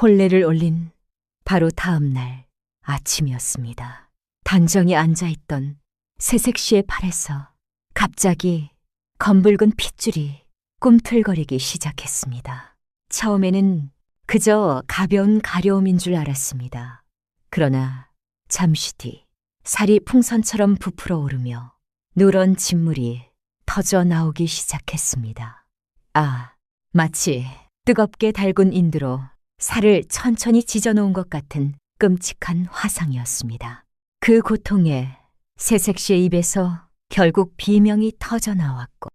혼례를 올린 바로 다음 날 아침이었습니다. 단정히 앉아있던 새색 씨의 팔에서 갑자기 검붉은 핏줄이 꿈틀거리기 시작했습니다. 처음에는 그저 가벼운 가려움인 줄 알았습니다. 그러나 잠시 뒤 살이 풍선처럼 부풀어 오르며 누런 진물이 터져 나오기 시작했습니다. 마치 뜨겁게 달군 인두로 살을 천천히 찢어놓은 것 같은 끔찍한 화상이었습니다. 그 고통에 새색 씨의 입에서 결국 비명이 터져 나왔고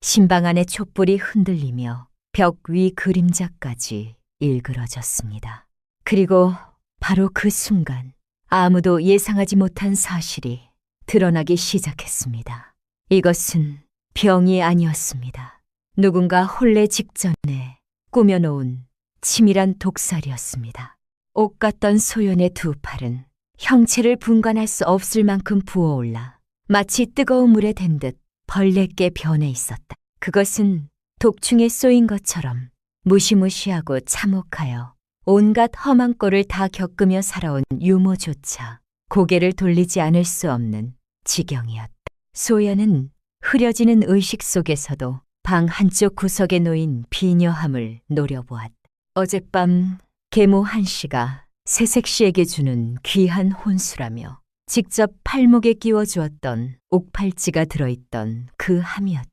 신방 안의 촛불이 흔들리며 벽 위 그림자까지 일그러졌습니다. 그리고 바로 그 순간 아무도 예상하지 못한 사실이 드러나기 시작했습니다. 이것은 병이 아니었습니다. 누군가 혼례 직전에 꾸며놓은 치밀한 독살이었습니다. 옥 같던 소연의 두 팔은 형체를 분간할 수 없을 만큼 부어올라 마치 뜨거운 물에 댄 듯 벌레께 변해 있었다. 그것은 독충에 쏘인 것처럼 무시무시하고 참혹하여 온갖 험한 꼴을 다 겪으며 살아온 유모조차 고개를 돌리지 않을 수 없는 지경이었다. 소연은 흐려지는 의식 속에서도 방 한쪽 구석에 놓인 비녀함을 노려보았다. 어젯밤 계모 한씨가 새색 씨에게 주는 귀한 혼수라며 직접 팔목에 끼워주었던 옥팔찌가 들어있던 그 함이었다.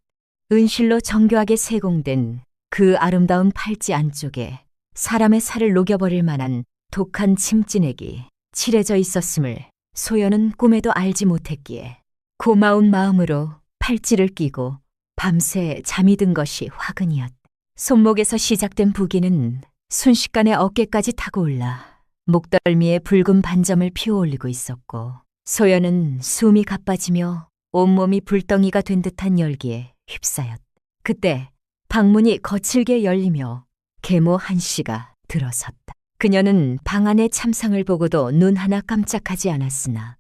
은실로 정교하게 세공된 그 아름다운 팔찌 안쪽에 사람의 살을 녹여버릴 만한 독한 침진액이 칠해져 있었음을 소연은 꿈에도 알지 못했기에 고마운 마음으로 팔찌를 끼고 밤새 잠이 든 것이 화근이었다. 손목에서 시작된 부기는 순식간에 어깨까지 타고 올라 목덜미에 붉은 반점을 피워올리고 있었고 소연은 숨이 가빠지며 온몸이 불덩이가 된 듯한 열기에 휩싸였다. 그때 방문이 거칠게 열리며 계모 한씨가 들어섰다. 그녀는 방 안의 참상을 보고도 눈 하나 깜짝하지 않았으나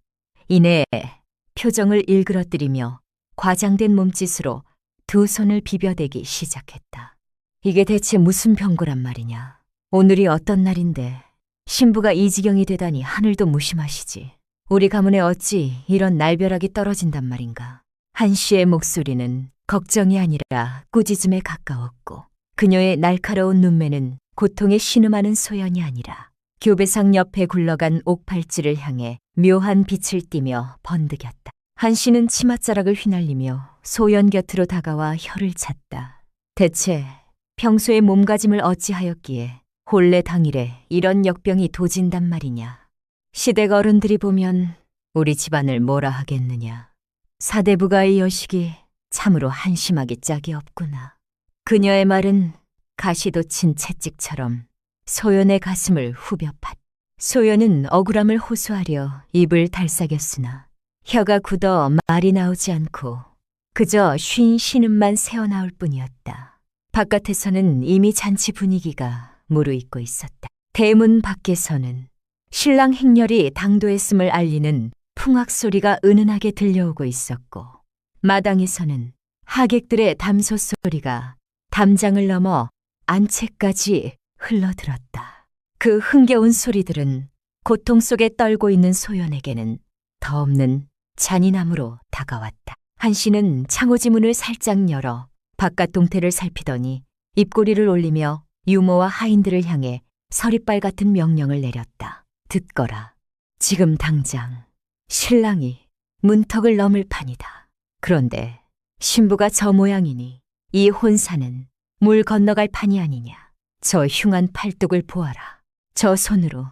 이내 표정을 일그러뜨리며 과장된 몸짓으로 두 손을 비벼대기 시작했다. 이게 대체 무슨 병고란 말이냐. 오늘이 어떤 날인데 신부가 이 지경이 되다니 하늘도 무심하시지. 우리 가문에 어찌 이런 날벼락이 떨어진단 말인가. 한씨의 목소리는 걱정이 아니라 꾸짖음에 가까웠고 그녀의 날카로운 눈매는 고통에 신음하는 소연이 아니라 교배상 옆에 굴러간 옥팔찌를 향해 묘한 빛을 띠며 번득였다. 한씨는 치맛자락을 휘날리며 소연 곁으로 다가와 혀를 찼다. 대체 평소에 몸가짐을 어찌하였기에 혼례 당일에 이런 역병이 도진단 말이냐. 시댁 어른들이 보면 우리 집안을 뭐라 하겠느냐. 사대부가의 여식이 참으로 한심하기 짝이 없구나. 그녀의 말은 가시도 친 채찍처럼 소연의 가슴을 후벼 팠다. 소연은 억울함을 호소하려 입을 달싹였으나 혀가 굳어 말이 나오지 않고 그저 쉰 신음만 새어나올 뿐이었다. 바깥에서는 이미 잔치 분위기가 무르익고 있었다. 대문 밖에서는 신랑 행렬이 당도했음을 알리는 풍악 소리가 은은하게 들려오고 있었고 마당에서는 하객들의 담소 소리가 담장을 넘어 안채까지 흘러들었다. 그 흥겨운 소리들은 고통 속에 떨고 있는 소연에게는 더없는 잔인함으로 다가왔다. 한씨는 창호지 문을 살짝 열어 바깥 동태를 살피더니 입꼬리를 올리며 유모와 하인들을 향해 서리빨 같은 명령을 내렸다. 듣거라. 지금 당장 신랑이 문턱을 넘을 판이다. 그런데 신부가 저 모양이니 이 혼사는 물 건너갈 판이 아니냐. 저 흉한 팔뚝을 보아라. 저 손으로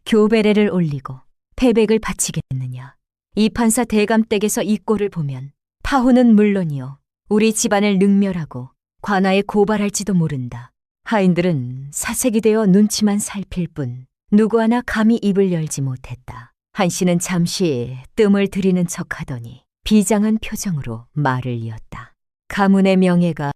교배례를 올리고 패백을 바치겠느냐. 이 판사 대감댁에서 이 꼴을 보면 파혼은 물론이요 우리 집안을 능멸하고 관아에 고발할지도 모른다. 하인들은 사색이 되어 눈치만 살필 뿐 누구 하나 감히 입을 열지 못했다. 한씨는 잠시 뜸을 들이는 척하더니 비장한 표정으로 말을 이었다. 가문의 명예가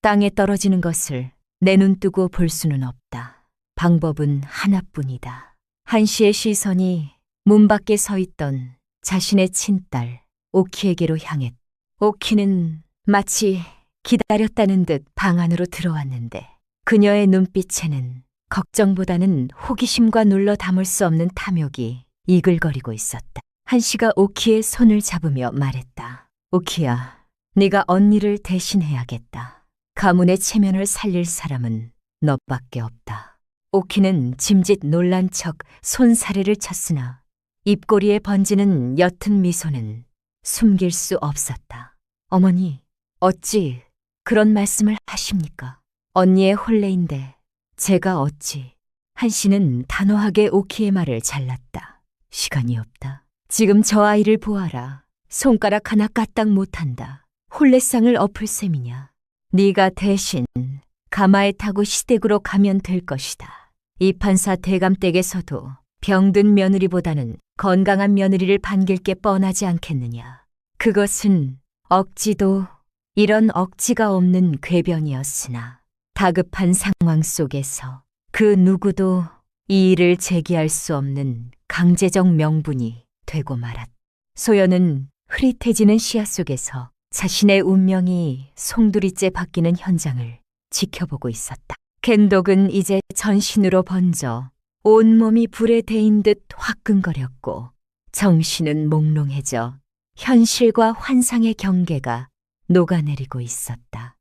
땅에 떨어지는 것을 내 눈 뜨고 볼 수는 없다. 방법은 하나뿐이다. 한씨의 시선이 문 밖에 서 있던 자신의 친딸 오키에게로 향했다. 오키는 마치 기다렸다는 듯 방 안으로 들어왔는데 그녀의 눈빛에는 걱정보다는 호기심과 눌러 담을 수 없는 탐욕이 이글거리고 있었다. 한씨가 오키의 손을 잡으며 말했다. 오키야, 네가 언니를 대신해야겠다. 가문의 체면을 살릴 사람은 너밖에 없다. 오키는 짐짓 놀란 척 손사래를 쳤으나 입꼬리에 번지는 옅은 미소는 숨길 수 없었다. 어머니, 어찌 그런 말씀을 하십니까? 언니의 혼례인데 제가 어찌. 한씨는 단호하게 오키의 말을 잘랐다. 시간이 없다. 지금 저 아이를 보아라. 손가락 하나 까딱 못한다. 혼례상을 엎을 셈이냐. 네가 대신 가마에 타고 시댁으로 가면 될 것이다. 이 판사 대감댁에서도 병든 며느리보다는 건강한 며느리를 반길 게 뻔하지 않겠느냐. 그것은 억지도 이런 억지가 없는 궤변이었으나 다급한 상황 속에서 그 누구도 이 일을 제기할 수 없는 강제적 명분이 되고 말았다. 소연은 흐릿해지는 시야 속에서 자신의 운명이 송두리째 바뀌는 현장을 지켜보고 있었다. 겐독은 이제 전신으로 번져 온몸이 불에 데인 듯 화끈거렸고 정신은 몽롱해져 현실과 환상의 경계가 녹아내리고 있었다.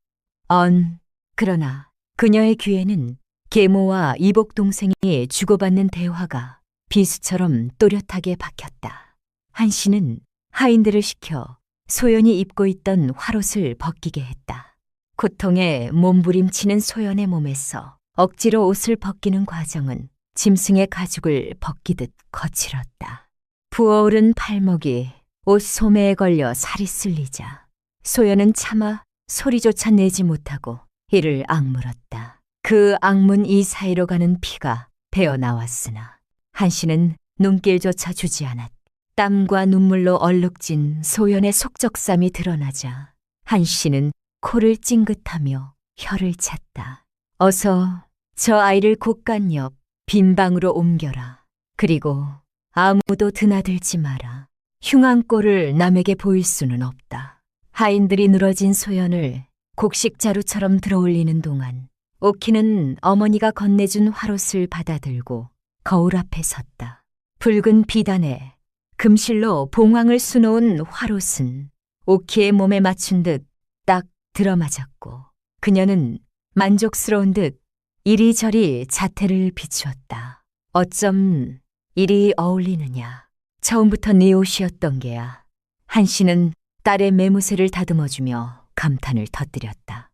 그러나 그녀의 귀에는 계모와 이복 동생이 주고받는 대화가 비수처럼 또렷하게 박혔다. 한씨는 하인들을 시켜 소연이 입고 있던 화롯을 벗기게 했다. 고통에 몸부림치는 소연의 몸에서 억지로 옷을 벗기는 과정은 짐승의 가죽을 벗기듯 거칠었다. 부어오른 팔목이 옷 소매에 걸려 살이 쓸리자 소연은 차마 소리조차 내지 못하고 이를 악물었다. 그 악문 이 사이로 가는 피가 배어나왔으나 한씨는 눈길조차 주지 않았다. 땀과 눈물로 얼룩진 소연의 속적삼이 드러나자 한씨는 코를 찡긋하며 혀를 찼다. 어서 저 아이를 곳간 옆 빈 방으로 옮겨라. 그리고 아무도 드나들지 마라. 흉한 꼴을 남에게 보일 수는 없다. 하인들이 늘어진 소연을 곡식자루처럼 들어올리는 동안 오키는 어머니가 건네준 화롯을 받아들고 거울 앞에 섰다. 붉은 비단에 금실로 봉황을 수놓은 화롯은 오키의 몸에 맞춘 듯 딱 들어맞았고 그녀는 만족스러운 듯 이리저리 자태를 비추었다. 어쩜 이리 어울리느냐. 처음부터 네 옷이었던 게야. 한씨는 딸의 매무새를 다듬어주며 감탄을 터뜨렸다.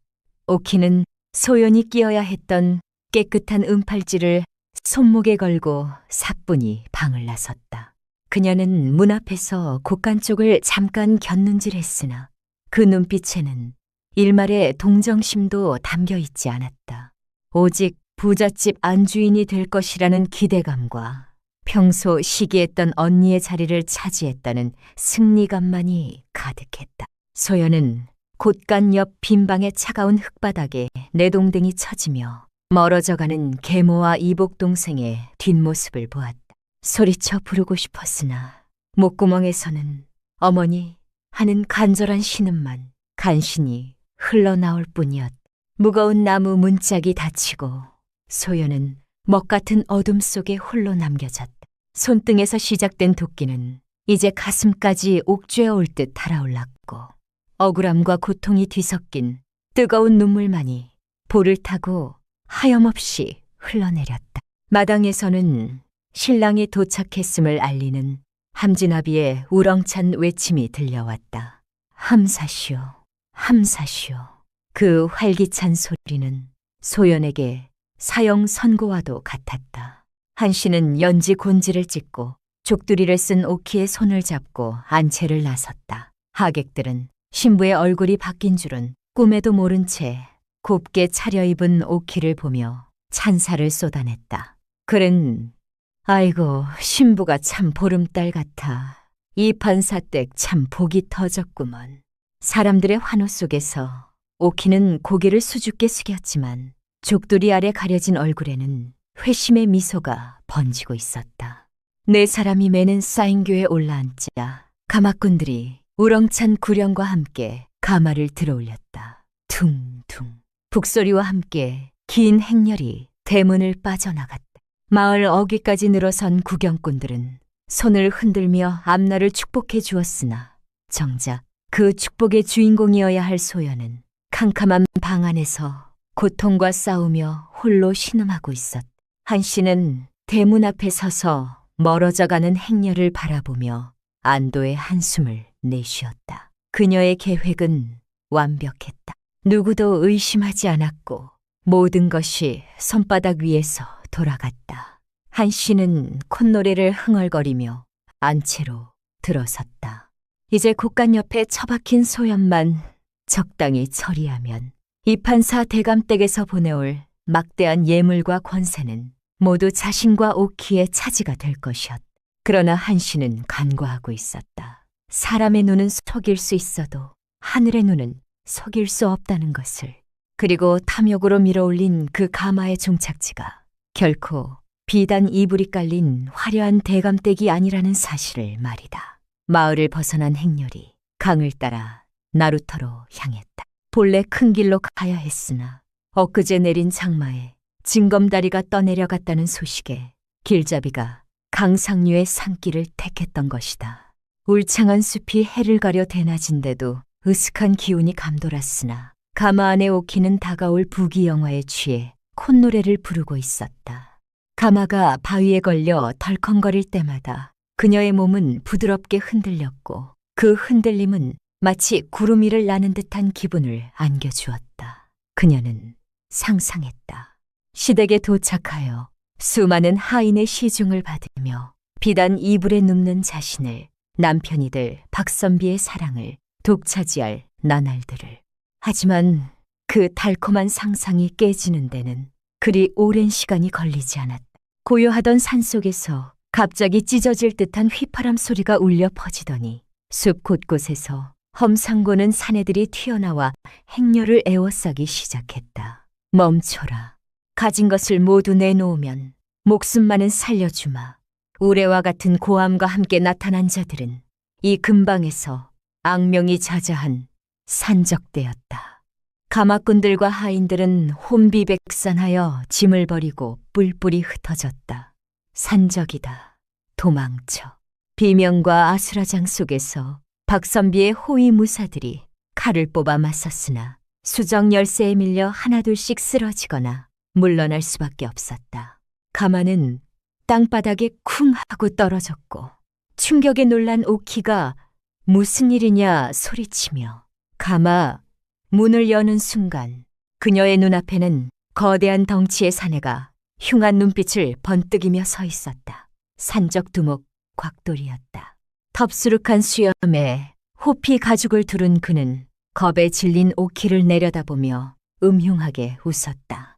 오키는 소연이 끼어야 했던 깨끗한 은팔찌를 손목에 걸고 사뿐히 방을 나섰다. 그녀는 문 앞에서 곳간 쪽을 잠깐 곁눈질했으나 그 눈빛에는 일말의 동정심도 담겨 있지 않았다. 오직 부잣집 안주인이 될 것이라는 기대감과 평소 시기했던 언니의 자리를 차지했다는 승리감만이 가득했다. 소연은 곳간 옆 빈방의 차가운 흙바닥에 내동댕이 쳐지며 멀어져가는 계모와 이복 동생의 뒷모습을 보았다. 소리쳐 부르고 싶었으나 목구멍에서는 어머니 하는 간절한 신음만 간신히 흘러나올 뿐이었다. 무거운 나무 문짝이 닫히고 소연은 먹같은 어둠 속에 홀로 남겨졌다. 손등에서 시작된 도끼는 이제 가슴까지 옥죄어 올 듯 달아올랐고 억울함과 고통이 뒤섞인 뜨거운 눈물만이 볼을 타고 하염없이 흘러내렸다. 마당에서는 신랑이 도착했음을 알리는 함진아비의 우렁찬 외침이 들려왔다. 함사시오, 함사시오. 그 활기찬 소리는 소연에게 사형 선고와도 같았다. 한씨는 연지 곤지를 찢고 족두리를 쓴 오키의 손을 잡고 안채를 나섰다. 하객들은 신부의 얼굴이 바뀐 줄은 꿈에도 모른 채 곱게 차려입은 오키를 보며 찬사를 쏟아냈다. 그는 아이고 신부가 참 보름달 같아. 이 판사댁 참 복이 터졌구먼. 사람들의 환호 속에서 오키는 고개를 수줍게 숙였지만 족두리 아래 가려진 얼굴에는 회심의 미소가 번지고 있었다. 네 사람이 매는 쌓인교에 올라앉자 가마꾼들이 우렁찬 구령과 함께 가마를 들어올렸다. 퉁퉁 북소리와 함께 긴 행렬이 대문을 빠져나갔다. 마을 어귀까지 늘어선 구경꾼들은 손을 흔들며 앞날을 축복해 주었으나 정작 그 축복의 주인공이어야 할 소연은 캄캄한 방 안에서 고통과 싸우며 홀로 신음하고 있었다. 한씨는 대문 앞에 서서 멀어져가는 행렬을 바라보며 안도의 한숨을 내쉬었다. 그녀의 계획은 완벽했다. 누구도 의심하지 않았고 모든 것이 손바닥 위에서 돌아갔다. 한씨는 콧노래를 흥얼거리며 안채로 들어섰다. 이제 곳간 옆에 처박힌 소연만 적당히 처리하면 이 판사 대감댁에서 보내올 막대한 예물과 권세는 모두 자신과 오키의 차지가 될 것이었다. 그러나 한씨는 간과하고 있었다. 사람의 눈은 속일 수 있어도 하늘의 눈은 속일 수 없다는 것을. 그리고 탐욕으로 밀어올린 그 가마의 종착지가 결코 비단 이불이 깔린 화려한 대감댁이 아니라는 사실을 말이다. 마을을 벗어난 행렬이 강을 따라 나루터로 향했다. 본래 큰 길로 가야 했으나 엊그제 내린 장마에 징검다리가 떠내려갔다는 소식에 길잡이가 강상류의 산길을 택했던 것이다. 울창한 숲이 해를 가려 대낮인데도 으슥한 기운이 감돌았으나 가마 안에 오키는 다가올 부귀영화에 취해 콧노래를 부르고 있었다. 가마가 바위에 걸려 덜컹거릴 때마다 그녀의 몸은 부드럽게 흔들렸고 그 흔들림은 마치 구름 위를 나는 듯한 기분을 안겨주었다. 그녀는 상상했다. 시댁에 도착하여 수많은 하인의 시중을 받으며 비단 이불에 눕는 자신을, 남편이들 박선비의 사랑을 독차지할 나날들을. 하지만 그 달콤한 상상이 깨지는 데는 그리 오랜 시간이 걸리지 않았다. 고요하던 산속에서 갑자기 찢어질 듯한 휘파람 소리가 울려 퍼지더니 숲 곳곳에서 험상고는 사내들이 튀어나와 행렬을 에워싸기 시작했다. 멈춰라. 가진 것을 모두 내놓으면 목숨만은 살려주마. 우레와 같은 고함과 함께 나타난 자들은 이 근방에서 악명이 자자한 산적대였다. 가마꾼들과 하인들은 혼비백산하여 짐을 버리고 뿔뿔이 흩어졌다. 산적이다. 도망쳐. 비명과 아수라장 속에서 박선비의 호위 무사들이 칼을 뽑아 맞섰으나 수정 열쇠에 밀려 하나둘씩 쓰러지거나 물러날 수밖에 없었다. 가마는 땅바닥에 쿵 하고 떨어졌고 충격에 놀란 오키가 무슨 일이냐 소리치며 가마 문을 여는 순간 그녀의 눈앞에는 거대한 덩치의 사내가 흉한 눈빛을 번뜩이며 서 있었다. 산적 두목 곽돌이었다. 덥수룩한 수염에 호피 가죽을 두른 그는 겁에 질린 오키를 내려다보며 음흉하게 웃었다.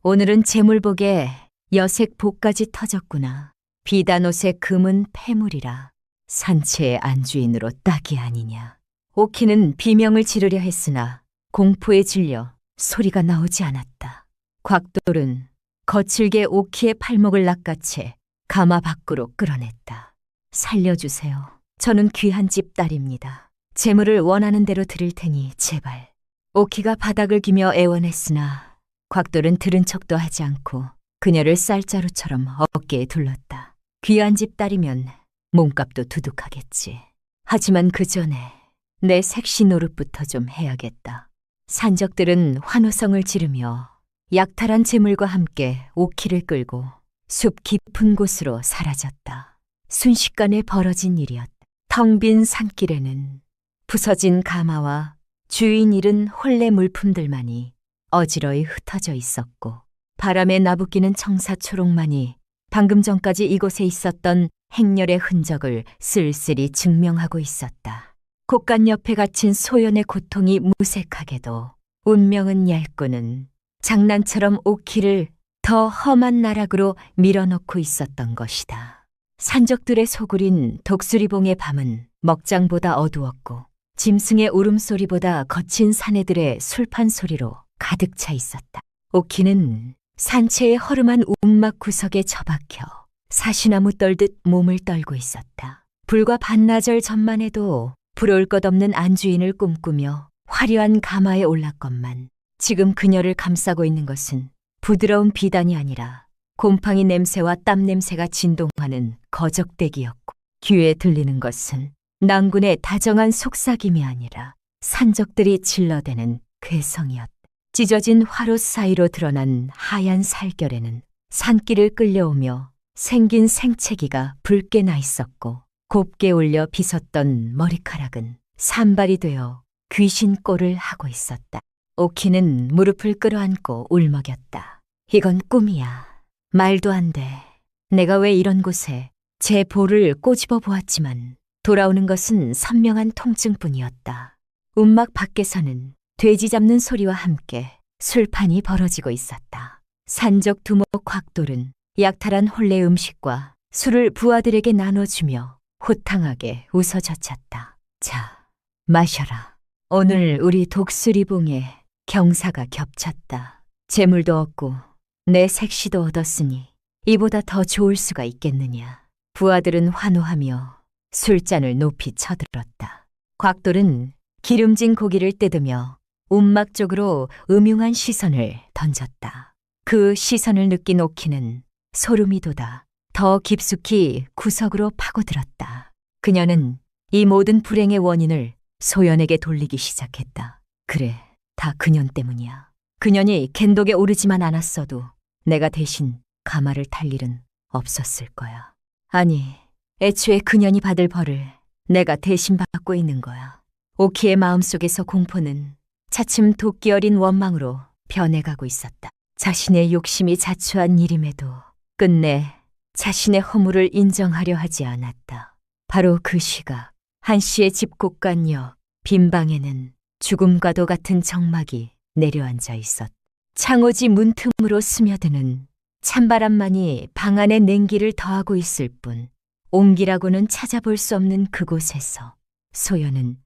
오늘은 재물복에 여색 복까지 터졌구나. 비단옷의 금은 폐물이라 산채의 안주인으로 딱이 아니냐. 오키는 비명을 지르려 했으나 공포에 질려 소리가 나오지 않았다. 곽돌은 거칠게 오키의 팔목을 낚아채 가마 밖으로 끌어냈다. 살려주세요. 저는 귀한 집 딸입니다. 재물을 원하는 대로 드릴 테니 제발. 오키가 바닥을 기며 애원했으나 곽돌은 들은 척도 하지 않고 그녀를 쌀자루처럼 어깨에 둘렀다. 귀한 집 딸이면 몸값도 두둑하겠지. 하지만 그 전에 내 색시 노릇부터 좀 해야겠다. 산적들은 환호성을 지르며 약탈한 재물과 함께 오키를 끌고 숲 깊은 곳으로 사라졌다. 순식간에 벌어진 일이었다. 텅 빈 산길에는 부서진 가마와 주인 잃은 혼례 물품들만이 어지러이 흩어져 있었고 바람에 나부끼는 청사초록만이 방금 전까지 이곳에 있었던 행렬의 흔적을 쓸쓸히 증명하고 있었다. 곳간 옆에 갇힌 소연의 고통이 무색하게도 운명은 얇고는 장난처럼 오키를 더 험한 나락으로 밀어넣고 있었던 것이다. 산적들의 소굴인 독수리봉의 밤은 먹장보다 어두웠고 짐승의 울음소리보다 거친 사내들의 술판 소리로 가득 차 있었다. 오키는 산채의 허름한 움막 구석에 처박혀 사시나무 떨듯 몸을 떨고 있었다. 불과 반나절 전만 해도 부러울 것 없는 안주인을 꿈꾸며 화려한 가마에 올랐건만 지금 그녀를 감싸고 있는 것은 부드러운 비단이 아니라 곰팡이 냄새와 땀 냄새가 진동하는 거적대기였고, 귀에 들리는 것은 낭군의 다정한 속삭임이 아니라 산적들이 질러대는 괴성이었다. 찢어진 화롯 사이로 드러난 하얀 살결에는 산길을 끌려오며 생긴 생채기가 붉게 나 있었고, 곱게 올려 빗었던 머리카락은 산발이 되어 귀신 꼴을 하고 있었다. 오키는 무릎을 끌어안고 울먹였다. 이건 꿈이야. 말도 안 돼. 내가 왜 이런 곳에 제 볼을 꼬집어 보았지만 돌아오는 것은 선명한 통증뿐이었다. 움막 밖에서는 돼지 잡는 소리와 함께 술판이 벌어지고 있었다. 산적 두목 곽돌은 약탈한 혼례 음식과 술을 부하들에게 나눠주며 호탕하게 웃어젖혔다. 자, 마셔라. 오늘 우리 독수리봉에 경사가 겹쳤다. 재물도 얻고 내 색시도 얻었으니 이보다 더 좋을 수가 있겠느냐. 부하들은 환호하며 술잔을 높이 쳐들었다. 곽돌은 기름진 고기를 뜯으며 움막 쪽으로 음흉한 시선을 던졌다. 그 시선을 느낀 오키는 소름이 돋아 더 깊숙이 구석으로 파고들었다. 그녀는 이 모든 불행의 원인을 소연에게 돌리기 시작했다. 그래, 다 그년 때문이야. 그년이 겐독에 오르지만 않았어도 내가 대신 가마를 탈 일은 없었을 거야. 아니, 애초에 그년이 받을 벌을 내가 대신 받고 있는 거야. 오키의 마음속에서 공포는 차츰 도끼 어린 원망으로 변해가고 있었다. 자신의 욕심이 자초한 일임에도 끝내 자신의 허물을 인정하려 하지 않았다. 바로 그 시각 한씨의 집곡간역 빈방에는 죽음과도 같은 정막이 내려앉아 있었다. 창호지 문틈으로 스며드는 찬바람만이 방 안의 냉기를 더하고 있을 뿐 온기라고는 찾아볼 수 없는 그곳에서 소연은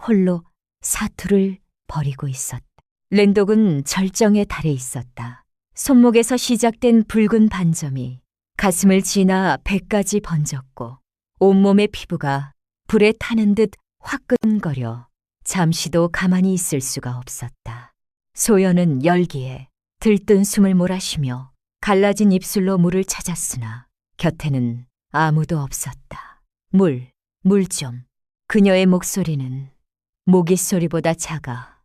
홀로 사투를 벌이고 있었다. 렌독은 절정에 달해 있었다. 손목에서 시작된 붉은 반점이 가슴을 지나 배까지 번졌고 온몸의 피부가 불에 타는 듯 화끈거려 잠시도 가만히 있을 수가 없었다. 소연은 열기에 들뜬 숨을 몰아쉬며 갈라진 입술로 물을 찾았으나 곁에는 아무도 없었다. 물 좀. 그녀의 목소리는 모기 소리보다 작아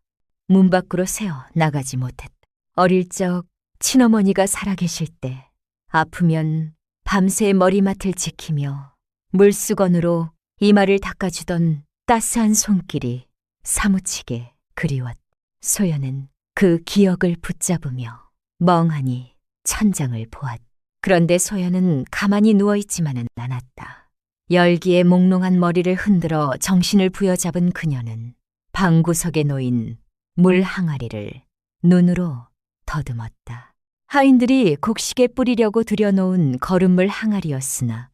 문 밖으로 새어 나가지 못했다. 어릴 적 친어머니가 살아계실 때 아프면 밤새 머리맡을 지키며 물수건으로 이마를 닦아주던 따스한 손길이 사무치게 그리웠다. 소연은 그 기억을 붙잡으며 멍하니 천장을 보았다. 그런데 소연은 가만히 누워있지만은 않았다. 열기에 몽롱한 머리를 흔들어 정신을 부여잡은 그녀는 방구석에 놓인 물 항아리를 눈으로 더듬었다. 하인들이 곡식에 뿌리려고 들여놓은 거름물 항아리였으나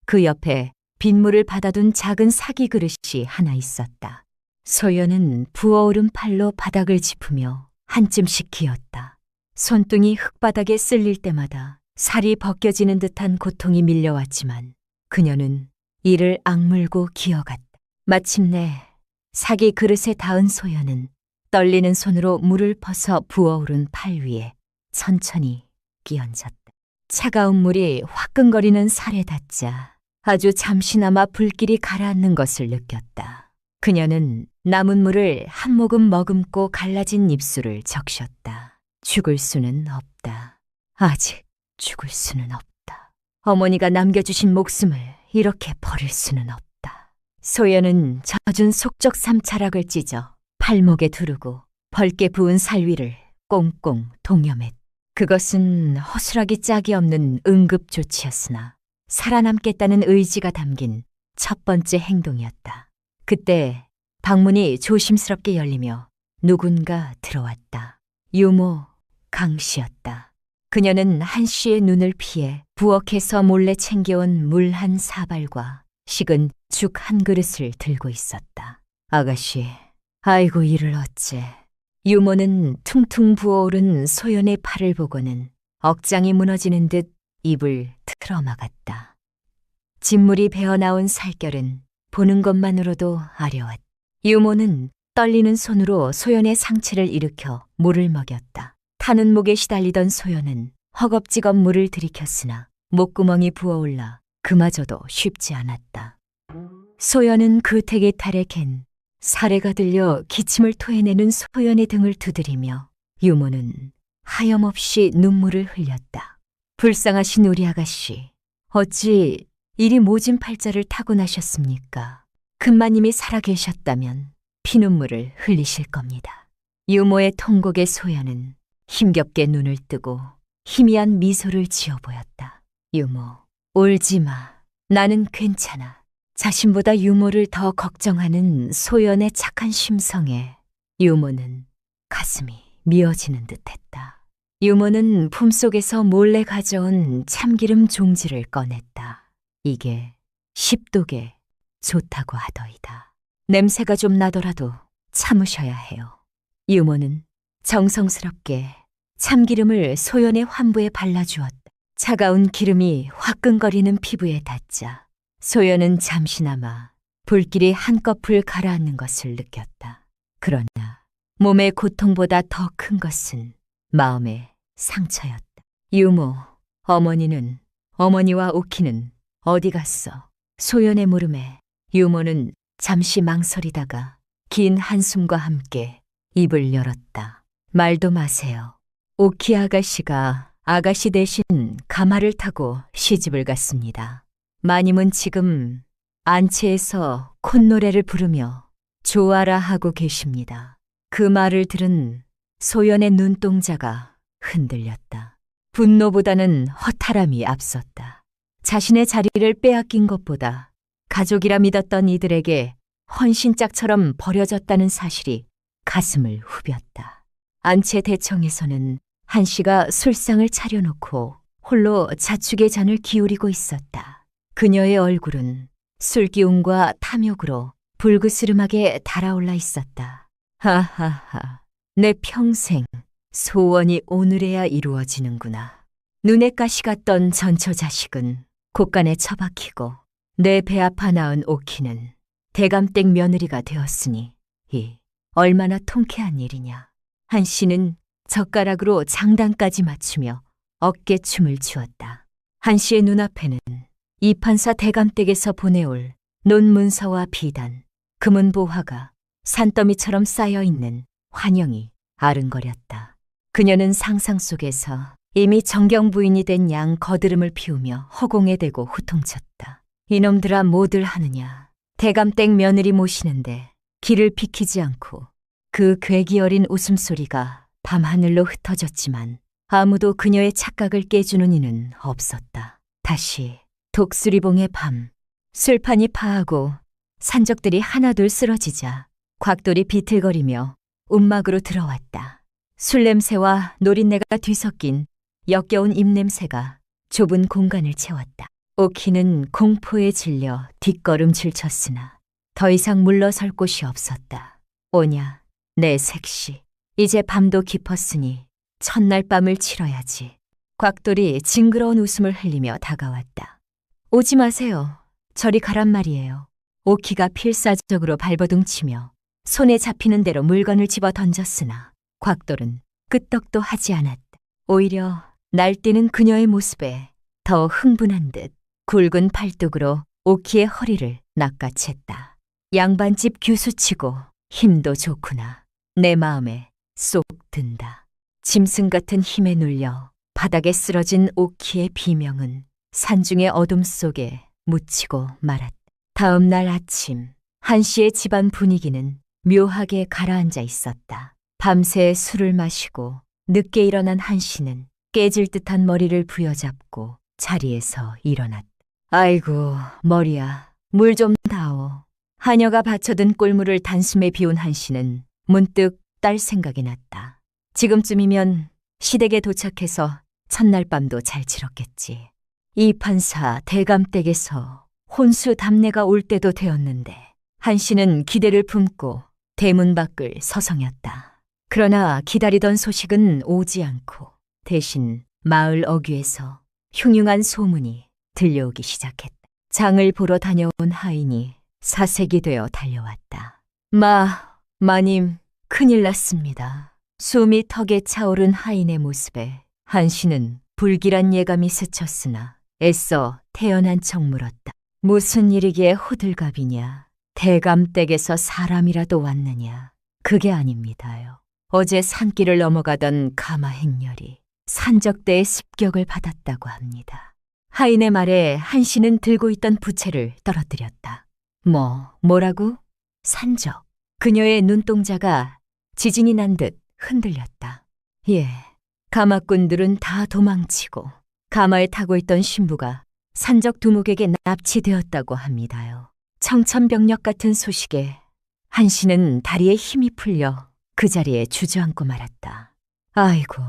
그 옆에 빗물을 받아둔 작은 사기 그릇이 하나 있었다. 소연은 부어오른 팔로 바닥을 짚으며 한쯤씩 기었다. 손등이 흙바닥에 쓸릴 때마다 살이 벗겨지는 듯한 고통이 밀려왔지만 그녀는 이를 악물고 기어갔다. 마침내 사기 그릇에 닿은 소연은 떨리는 손으로 물을 퍼서 부어오른 팔 위에 천천히 끼얹었다. 차가운 물이 화끈거리는 살에 닿자 아주 잠시나마 불길이 가라앉는 것을 느꼈다. 그녀는 남은 물을 한 모금 머금고 갈라진 입술을 적셨다. 죽을 수는 없다. 아직 죽을 수는 없다. 어머니가 남겨주신 목숨을 이렇게 버릴 수는 없다. 소연은 젖은 속적 삼차락을 찢어 팔목에 두르고 벌게 부은 살 위를 꽁꽁 동여맸다. 그것은 허술하기 짝이 없는 응급조치였으나 살아남겠다는 의지가 담긴 첫 번째 행동이었다. 그때 방문이 조심스럽게 열리며 누군가 들어왔다. 유모 강씨였다. 그녀는 한씨의 눈을 피해 부엌에서 몰래 챙겨온 물 한 사발과 식은 죽 한 그릇을 들고 있었다. 아가씨, 아이고 이를 어째. 유모는 퉁퉁 부어오른 소연의 팔을 보고는 억장이 무너지는 듯 입을 틀어막았다. 진물이 배어나온 살결은 보는 것만으로도 아려웠다. 유모는 떨리는 손으로 소연의 상체를 일으켜 물을 먹였다. 타는 목에 시달리던 소연은 허겁지겁 물을 들이켰으나 목구멍이 부어올라 그마저도 쉽지 않았다. 소연은 그 태계탈에 갠 사례가 들려 기침을 토해내는 소연의 등을 두드리며 유모는 하염없이 눈물을 흘렸다. 불쌍하신 우리 아가씨, 어찌 이리 모진 팔자를 타고나셨습니까? 금마님이 살아계셨다면 피눈물을 흘리실 겁니다. 유모의 통곡에 소연은 힘겹게 눈을 뜨고 희미한 미소를 지어 보였다. 유모, 울지 마. 나는 괜찮아. 자신보다 유모를 더 걱정하는 소연의 착한 심성에 유모는 가슴이 미어지는 듯했다. 유모는 품속에서 몰래 가져온 참기름 종지를 꺼냈다. 이게 십독에 좋다고 하더이다. 냄새가 좀 나더라도 참으셔야 해요. 유모는 정성스럽게 참기름을 소연의 환부에 발라주었다. 차가운 기름이 화끈거리는 피부에 닿자 소연은 잠시나마 불길이 한꺼풀 가라앉는 것을 느꼈다. 그러나 몸의 고통보다 더 큰 것은 마음의 상처였다. 유모, 어머니와 오키는 어디 갔어? 소연의 물음에 유모는 잠시 망설이다가 긴 한숨과 함께 입을 열었다. 말도 마세요. 오키 아가씨가 아가씨 대신 가마를 타고 시집을 갔습니다. 마님은 지금 안채에서 콧노래를 부르며 좋아라 하고 계십니다. 그 말을 들은 소연의 눈동자가 흔들렸다. 분노보다는 허탈함이 앞섰다. 자신의 자리를 빼앗긴 것보다 가족이라 믿었던 이들에게 헌신짝처럼 버려졌다는 사실이 가슴을 후볐다. 안채 대청에서는 한씨가 술상을 차려놓고 홀로 자축의 잔을 기울이고 있었다. 그녀의 얼굴은 술기운과 탐욕으로 불그스름하게 달아올라 있었다. 하하하, 내 평생 소원이 오늘에야 이루어지는구나. 눈에 가시 같던 전처 자식은 곳간에 처박히고 내 배 아파 낳은 오키는 대감댁 며느리가 되었으니 이 얼마나 통쾌한 일이냐. 한씨는 젓가락으로 장단까지 맞추며 어깨춤을 추었다. 한씨의 눈앞에는 이판사 대감댁에서 보내올 논문서와 비단, 금은보화가 산더미처럼 쌓여있는 환영이 아른거렸다. 그녀는 상상 속에서 이미 정경 부인이 된 양 거드름을 피우며 허공에 대고 후통쳤다. 이놈들아 뭐들 하느냐. 대감댁 며느리 모시는데 길을 비키지 않고 그 괴기 어린 웃음소리가 밤하늘로 흩어졌지만 아무도 그녀의 착각을 깨주는 이는 없었다. 다시 독수리봉의 밤, 술판이 파하고 산적들이 하나둘 쓰러지자 곽돌이 비틀거리며 움막으로 들어왔다. 술 냄새와 노린내가 뒤섞인 역겨운 입냄새가 좁은 공간을 채웠다. 오키는 공포에 질려 뒷걸음질 쳤으나 더 이상 물러설 곳이 없었다. 오냐, 내 색시. 이제 밤도 깊었으니 첫날 밤을 치러야지. 곽돌이 징그러운 웃음을 흘리며 다가왔다. 오지 마세요. 저리 가란 말이에요. 오키가 필사적으로 발버둥치며 손에 잡히는 대로 물건을 집어 던졌으나 곽돌은 끄떡도 하지 않았다. 오히려 날뛰는 그녀의 모습에 더 흥분한 듯 굵은 팔뚝으로 오키의 허리를 낚아챘다. 양반집 규수치고 힘도 좋구나. 내 마음에 쏙 든다. 짐승 같은 힘에 눌려 바닥에 쓰러진 오키의 비명은 산중의 어둠 속에 묻히고 말았다. 다음 날 아침, 한씨의 집안 분위기는 묘하게 가라앉아 있었다. 밤새 술을 마시고 늦게 일어난 한씨는 깨질 듯한 머리를 부여잡고 자리에서 일어났다. 아이고, 머리야, 물 좀 다오. 하녀가 받쳐든 꿀물을 단숨에 비운 한씨는 문득 딸 생각이 났다. 지금쯤이면 시댁에 도착해서 첫날 밤도 잘 치렀겠지. 이 판사 대감댁에서 혼수 답례가 올 때도 되었는데 한씨는 기대를 품고 대문 밖을 서성였다. 그러나 기다리던 소식은 오지 않고 대신 마을 어귀에서 흉흉한 소문이 들려오기 시작했다. 장을 보러 다녀온 하인이 사색이 되어 달려왔다. 마님, 큰일 났습니다. 숨이 턱에 차오른 하인의 모습에 한 씨는 불길한 예감이 스쳤으나 애써 태연한 척 물었다. 무슨 일이기에 호들갑이냐? 대감댁에서 사람이라도 왔느냐? 그게 아닙니다요. 어제 산길을 넘어가던 가마 행렬이 산적대의 습격을 받았다고 합니다. 하인의 말에 한 씨는 들고 있던 부채를 떨어뜨렸다. 뭐라고? 산적. 그녀의 눈동자가 지진이 난 듯 흔들렸다. 예, 가마꾼들은 다 도망치고 가마에 타고 있던 신부가 산적 두목에게 납치되었다고 합니다요. 청천벽력 같은 소식에 한 씨는 다리에 힘이 풀려 그 자리에 주저앉고 말았다. 아이고,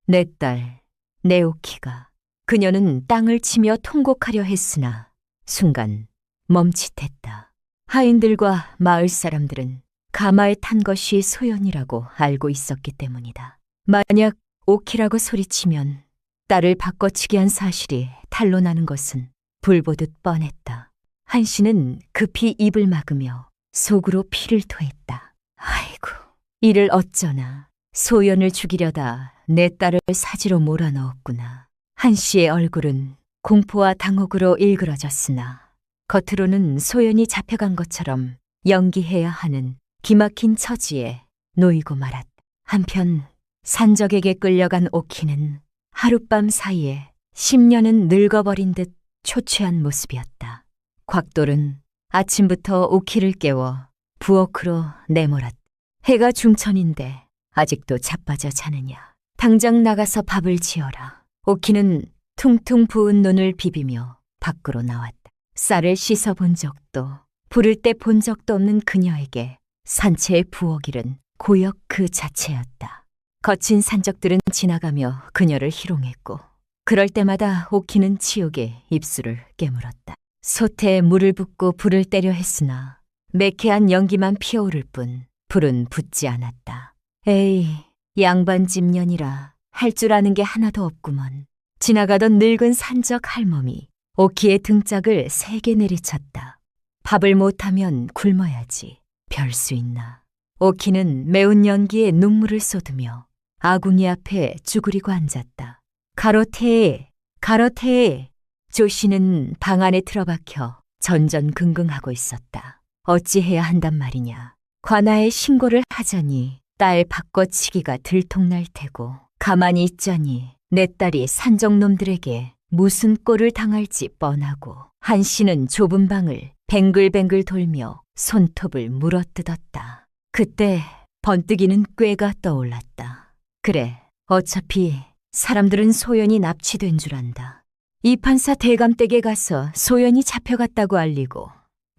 내 딸, 내 오키가. 그녀는 땅을 치며 통곡하려 했으나 순간 멈칫했다. 하인들과 마을 사람들은 가마에 탄 것이 소연이라고 알고 있었기 때문이다. 만약 오키라고 소리치면 딸을 바꿔치기 한 사실이 탄로나는 것은 불보듯 뻔했다. 한 씨는 급히 입을 막으며 속으로 피를 토했다. 아이고, 이를 어쩌나. 소연을 죽이려다 내 딸을 사지로 몰아넣었구나. 한 씨의 얼굴은 공포와 당혹으로 일그러졌으나 겉으로는 소연이 잡혀간 것처럼 연기해야 하는 기막힌 처지에 놓이고 말았다. 한편 산적에게 끌려간 오키는 하룻밤 사이에 10년은 늙어버린 듯 초췌한 모습이었다. 곽돌은 아침부터 오키를 깨워 부엌으로 내몰았다. 해가 중천인데 아직도 자빠져 자느냐. 당장 나가서 밥을 지어라. 오키는 퉁퉁 부은 눈을 비비며 밖으로 나왔다. 쌀을 씻어본 적도 부를 때 본 적도 없는 그녀에게 산채의 부엌일은 고역 그 자체였다. 거친 산적들은 지나가며 그녀를 희롱했고 그럴 때마다 오키는 치욕에 입술을 깨물었다. 솥에 물을 붓고 불을 때려 했으나 매캐한 연기만 피어오를 뿐 불은 붙지 않았다. 에이, 양반집년이라 할 줄 아는 게 하나도 없구먼. 지나가던 늙은 산적 할멈이 오키의 등짝을 3개 내리쳤다. 밥을 못하면 굶어야지. 별 수 있나. 오키는 매운 연기에 눈물을 쏟으며 아궁이 앞에 쭈그리고 앉았다. 가로태에, 가로태에. 조씨는 방 안에 틀어박혀 전전긍긍하고 있었다. 어찌해야 한단 말이냐. 관아에 신고를 하자니 딸 바꿔치기가 들통날 테고 가만히 있자니 내 딸이 산적놈들에게 무슨 꼴을 당할지 뻔하고 한 씨는 좁은 방을 뱅글뱅글 돌며 손톱을 물어뜯었다. 그때 번뜩이는 꾀가 떠올랐다. 그래, 어차피 사람들은 소연이 납치된 줄 안다. 이 판사 대감댁에 가서 소연이 잡혀갔다고 알리고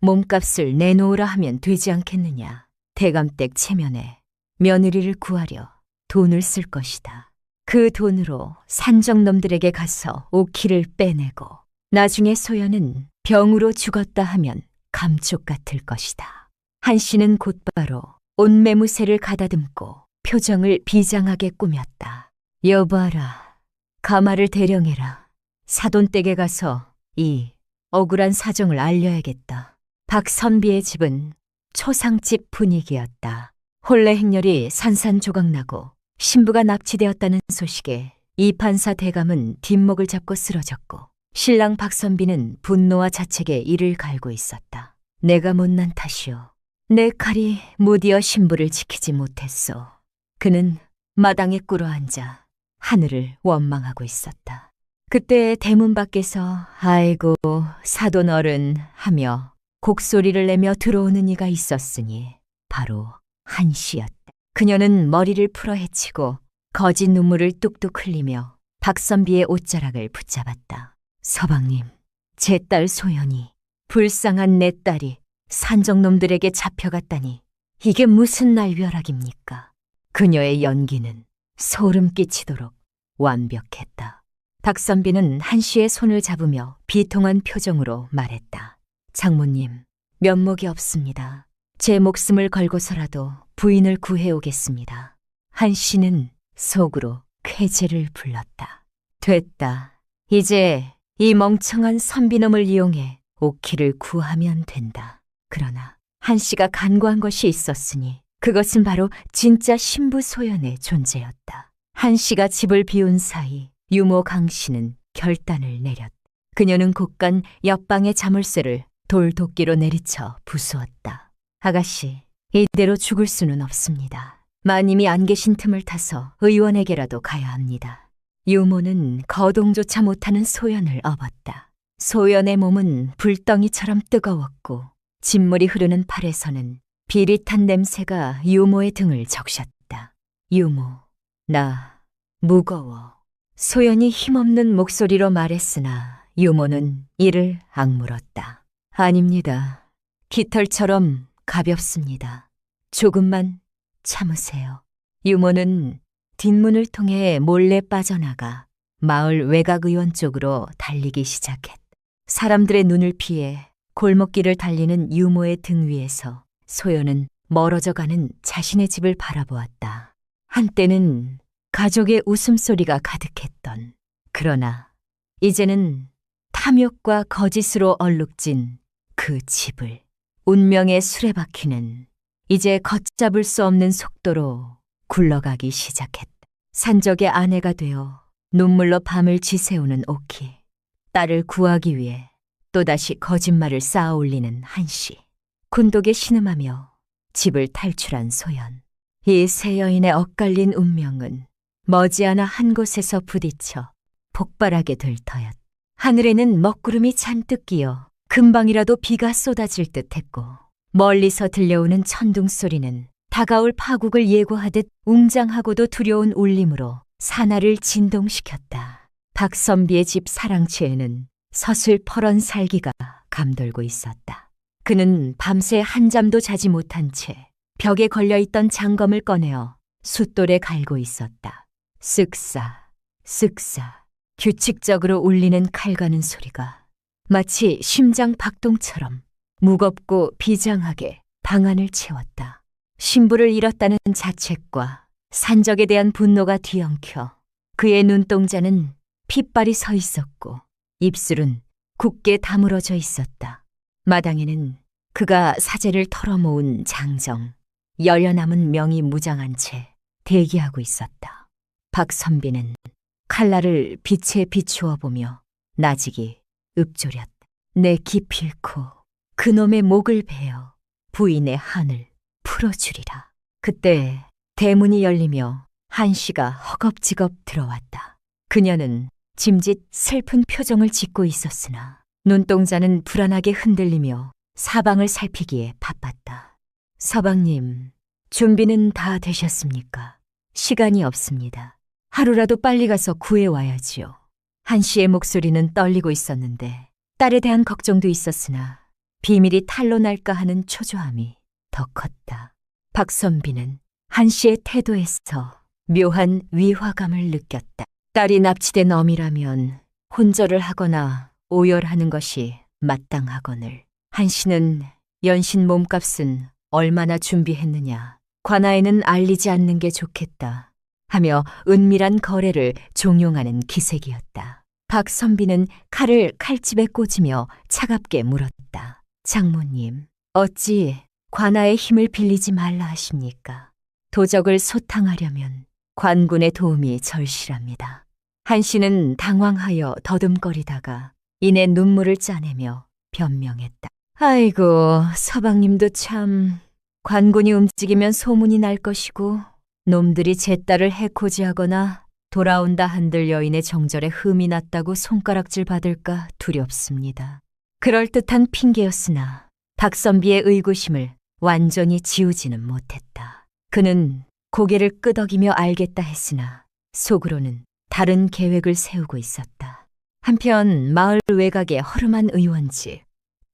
몸값을 내놓으라 하면 되지 않겠느냐. 대감댁 체면에 며느리를 구하려 돈을 쓸 것이다. 그 돈으로 산적놈들에게 가서 오키를 빼내고 나중에 소연은 병으로 죽었다 하면 감쪽 같을 것이다. 한 씨는 곧바로 옷매무새를 가다듬고 표정을 비장하게 꾸몄다. 여보아라, 가마를 대령해라. 사돈댁에 가서 이 억울한 사정을 알려야겠다. 박선비의 집은 초상집 분위기였다. 혼례 행렬이 산산조각나고 신부가 납치되었다는 소식에 이 판사 대감은 뒷목을 잡고 쓰러졌고 신랑 박선비는 분노와 자책에 이를 갈고 있었다. 내가 못난 탓이오. 내 칼이 무디어 신부를 지키지 못했소. 그는 마당에 꿇어앉아 하늘을 원망하고 있었다. 그때 대문 밖에서 아이고 사돈 어른 하며 곡소리를 내며 들어오는 이가 있었으니 바로 한 씨였다. 그녀는 머리를 풀어 헤치고 거짓 눈물을 뚝뚝 흘리며 박선비의 옷자락을 붙잡았다. 서방님, 제 딸 소연이, 불쌍한 내 딸이 산적놈들에게 잡혀갔다니 이게 무슨 날벼락입니까? 그녀의 연기는 소름 끼치도록 완벽했다. 박선비는 한 씨의 손을 잡으며 비통한 표정으로 말했다. 장모님, 면목이 없습니다. 제 목숨을 걸고서라도 부인을 구해오겠습니다. 한 씨는 속으로 쾌재를 불렀다. 됐다. 이제 이 멍청한 선비놈을 이용해 오키를 구하면 된다. 그러나 한 씨가 간과한 것이 있었으니 그것은 바로 진짜 신부 소연의 존재였다. 한 씨가 집을 비운 사이 유모 강 씨는 결단을 내렸다. 그녀는 곧간 옆방의 자물쇠를 돌도끼로 내리쳐 부수었다. 아가씨, 이대로 죽을 수는 없습니다. 마님이 안 계신 틈을 타서 의원에게라도 가야 합니다. 유모는 거동조차 못하는 소연을 업었다. 소연의 몸은 불덩이처럼 뜨거웠고 진물이 흐르는 팔에서는 비릿한 냄새가 유모의 등을 적셨다. 유모, 나 무거워. 소연이 힘없는 목소리로 말했으나 유모는 이를 악물었다. 아닙니다. 깃털처럼 가볍습니다. 조금만 참으세요. 유모는 뒷문을 통해 몰래 빠져나가 마을 외곽의원 쪽으로 달리기 시작했다. 사람들의 눈을 피해 골목길을 달리는 유모의 등 위에서 소연은 멀어져가는 자신의 집을 바라보았다. 한때는 가족의 웃음소리가 가득했던, 그러나 이제는 탐욕과 거짓으로 얼룩진 그 집을 운명의 수레바퀴는 이제 걷잡을 수 없는 속도로 굴러가기 시작했다. 산적의 아내가 되어 눈물로 밤을 지새우는 오키, 딸을 구하기 위해 또다시 거짓말을 쌓아 올리는 한씨, 군독에 신음하며 집을 탈출한 소연. 이 세 여인의 엇갈린 운명은 머지않아 한 곳에서 부딪혀 폭발하게 될 터였다. 하늘에는 먹구름이 잔뜩 끼어 금방이라도 비가 쏟아질 듯했고 멀리서 들려오는 천둥 소리는 다가올 파국을 예고하듯 웅장하고도 두려운 울림으로 산하를 진동시켰다. 박선비의 집 사랑채에는 서슬퍼런 살기가 감돌고 있었다. 그는 밤새 한잠도 자지 못한 채 벽에 걸려있던 장검을 꺼내어 숫돌에 갈고 있었다. 쓱싸, 쓱싸 규칙적으로 울리는 칼 가는 소리가 마치 심장 박동처럼 무겁고 비장하게 방 안을 채웠다. 신부를 잃었다는 자책과 산적에 대한 분노가 뒤엉켜 그의 눈동자는 핏발이 서 있었고 입술은 굳게 다물어져 있었다. 마당에는 그가 사제를 털어모은 장정, 열려남은 명이 무장한 채 대기하고 있었다. 박선비는 칼날을 빛에 비추어 보며 나직이 읊조렸다. 내 기필코 그놈의 목을 베어 부인의 한을 풀어주리라. 그때 대문이 열리며 한씨가 허겁지겁 들어왔다. 그녀는 짐짓 슬픈 표정을 짓고 있었으나 눈동자는 불안하게 흔들리며 사방을 살피기에 바빴다. 서방님, 준비는 다 되셨습니까? 시간이 없습니다. 하루라도 빨리 가서 구해와야지요. 한씨의 목소리는 떨리고 있었는데 딸에 대한 걱정도 있었으나 비밀이 탄로날까 하는 초조함이 더 컸다. 박선비는 한씨의 태도에서 묘한 위화감을 느꼈다. 딸이 납치된 어미라면 혼절을 하거나 오열하는 것이 마땅하거늘 한씨는 연신 몸값은 얼마나 준비했느냐, 관아에는 알리지 않는 게 좋겠다 하며 은밀한 거래를 종용하는 기색이었다. 박선비는 칼을 칼집에 꽂으며 차갑게 물었다. 장모님, 어찌 관아의 힘을 빌리지 말라 하십니까? 도적을 소탕하려면 관군의 도움이 절실합니다. 한씨는 당황하여 더듬거리다가 이내 눈물을 짜내며 변명했다. 아이고, 서방님도 참, 관군이 움직이면 소문이 날 것이고 놈들이 제 딸을 해코지하거나 돌아온다 한들 여인의 정절에 흠이 났다고 손가락질 받을까 두렵습니다. 그럴듯한 핑계였으나 박선비의 의구심을 완전히 지우지는 못했다. 그는 고개를 끄덕이며 알겠다 했으나 속으로는 다른 계획을 세우고 있었다. 한편 마을 외곽의 허름한 의원집,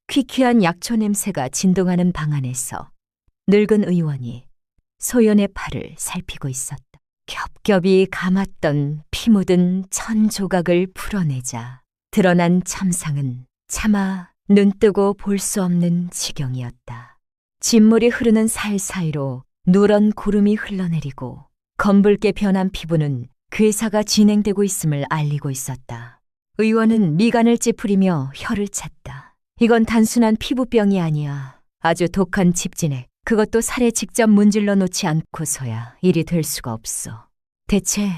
퀴퀴한 약초 냄새가 진동하는 방 안에서 늙은 의원이 소연의 팔을 살피고 있었다. 겹겹이 감았던 피 묻은 천 조각을 풀어내자 드러난 참상은 차마 눈뜨고 볼 수 없는 지경이었다. 진물이 흐르는 사이사이로 누런 구름이 흘러내리고 검붉게 변한 피부는 괴사가 진행되고 있음을 알리고 있었다. 의원은 미간을 찌푸리며 혀를 찼다. 이건 단순한 피부병이 아니야. 아주 독한 집진에 그것도 살에 직접 문질러 놓지 않고서야 일이 될 수가 없어. 대체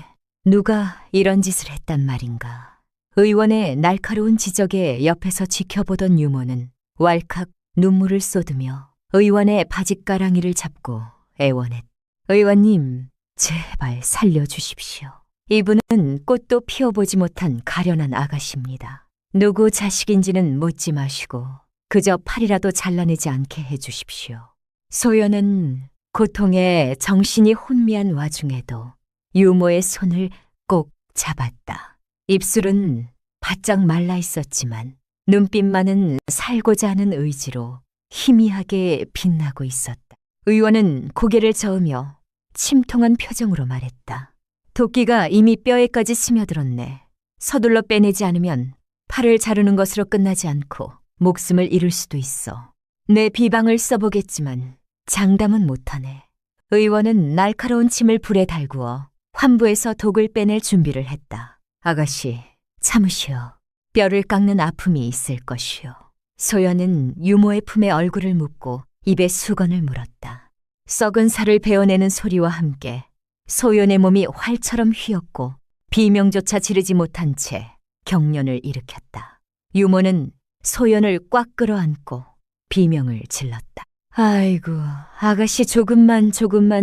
누가 이런 짓을 했단 말인가. 의원의 날카로운 지적에 옆에서 지켜보던 유모는 왈칵 눈물을 쏟으며 의원의 바짓가랑이를 잡고 애원했다. 의원님, 제발 살려주십시오. 이분은 꽃도 피워보지 못한 가련한 아가씨입니다. 누구 자식인지는 묻지 마시고 그저 팔이라도 잘라내지 않게 해주십시오. 소연은 고통에 정신이 혼미한 와중에도 유모의 손을 꼭 잡았다. 입술은 바짝 말라 있었지만 눈빛만은 살고자 하는 의지로 희미하게 빛나고 있었다. 의원은 고개를 저으며 침통한 표정으로 말했다. 도끼가 이미 뼈에까지 스며들었네. 서둘러 빼내지 않으면 팔을 자르는 것으로 끝나지 않고 목숨을 잃을 수도 있어. 내 비방을 써보겠지만 장담은 못하네. 의원은 날카로운 침을 불에 달구어 환부에서 독을 빼낼 준비를 했다. 아가씨, 참으시오. 뼈를 깎는 아픔이 있을 것이오. 소연은 유모의 품에 얼굴을 묻고 입에 수건을 물었다. 썩은 살을 베어내는 소리와 함께 소연의 몸이 활처럼 휘었고 비명조차 지르지 못한 채 경련을 일으켰다. 유모는 소연을 꽉 끌어안고 비명을 질렀다. 아이고, 아가씨 조금만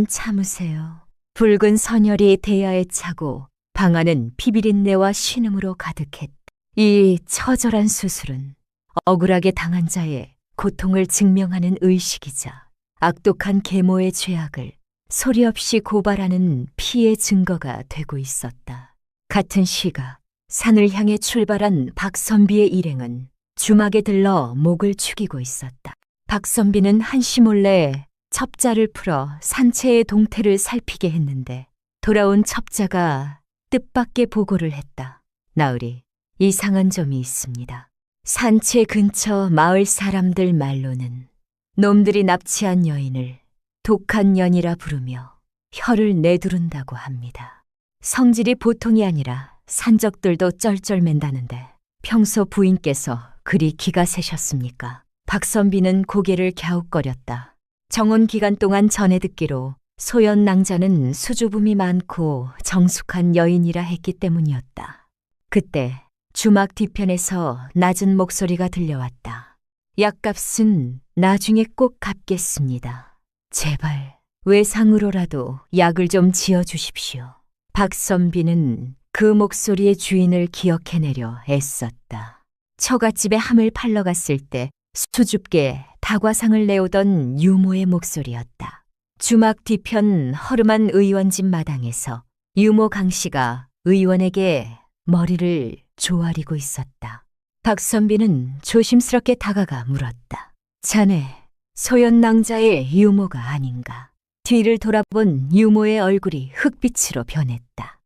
참으세요. 붉은 선혈이 대야에 차고 방 안은 피비린내와 신음으로 가득했다. 이 처절한 수술은 억울하게 당한 자의 고통을 증명하는 의식이자 악독한 계모의 죄악을 소리 없이 고발하는 피의 증거가 되고 있었다. 같은 시각 산을 향해 출발한 박선비의 일행은 주막에 들러 목을 축이고 있었다. 박선비는 한시 몰래 첩자를 풀어 산채의 동태를 살피게 했는데 돌아온 첩자가 뜻밖의 보고를 했다. 나으리, 이상한 점이 있습니다. 산채 근처 마을 사람들 말로는 놈들이 납치한 여인을 독한 년이라 부르며 혀를 내두른다고 합니다. 성질이 보통이 아니라 산적들도 쩔쩔맨다는데 평소 부인께서 그리 기가 세셨습니까? 박선비는 고개를 갸웃거렸다. 정혼 기간 동안 전해 듣기로 소연 낭자는 수줍음이 많고 정숙한 여인이라 했기 때문이었다. 그때 주막 뒤편에서 낮은 목소리가 들려왔다. 약값은 나중에 꼭 갚겠습니다. 제발 외상으로라도 약을 좀 지어주십시오. 박선비는 그 목소리의 주인을 기억해내려 애썼다. 처갓집에 함을 팔러 갔을 때 수줍게 다과상을 내오던 유모의 목소리였다. 주막 뒤편 허름한 의원집 마당에서 유모 강씨가 의원에게 머리를 조아리고 있었다. 박선비는 조심스럽게 다가가 물었다. 자네, 소연 낭자의 유모가 아닌가? 뒤를 돌아본 유모의 얼굴이 흑빛으로 변했다.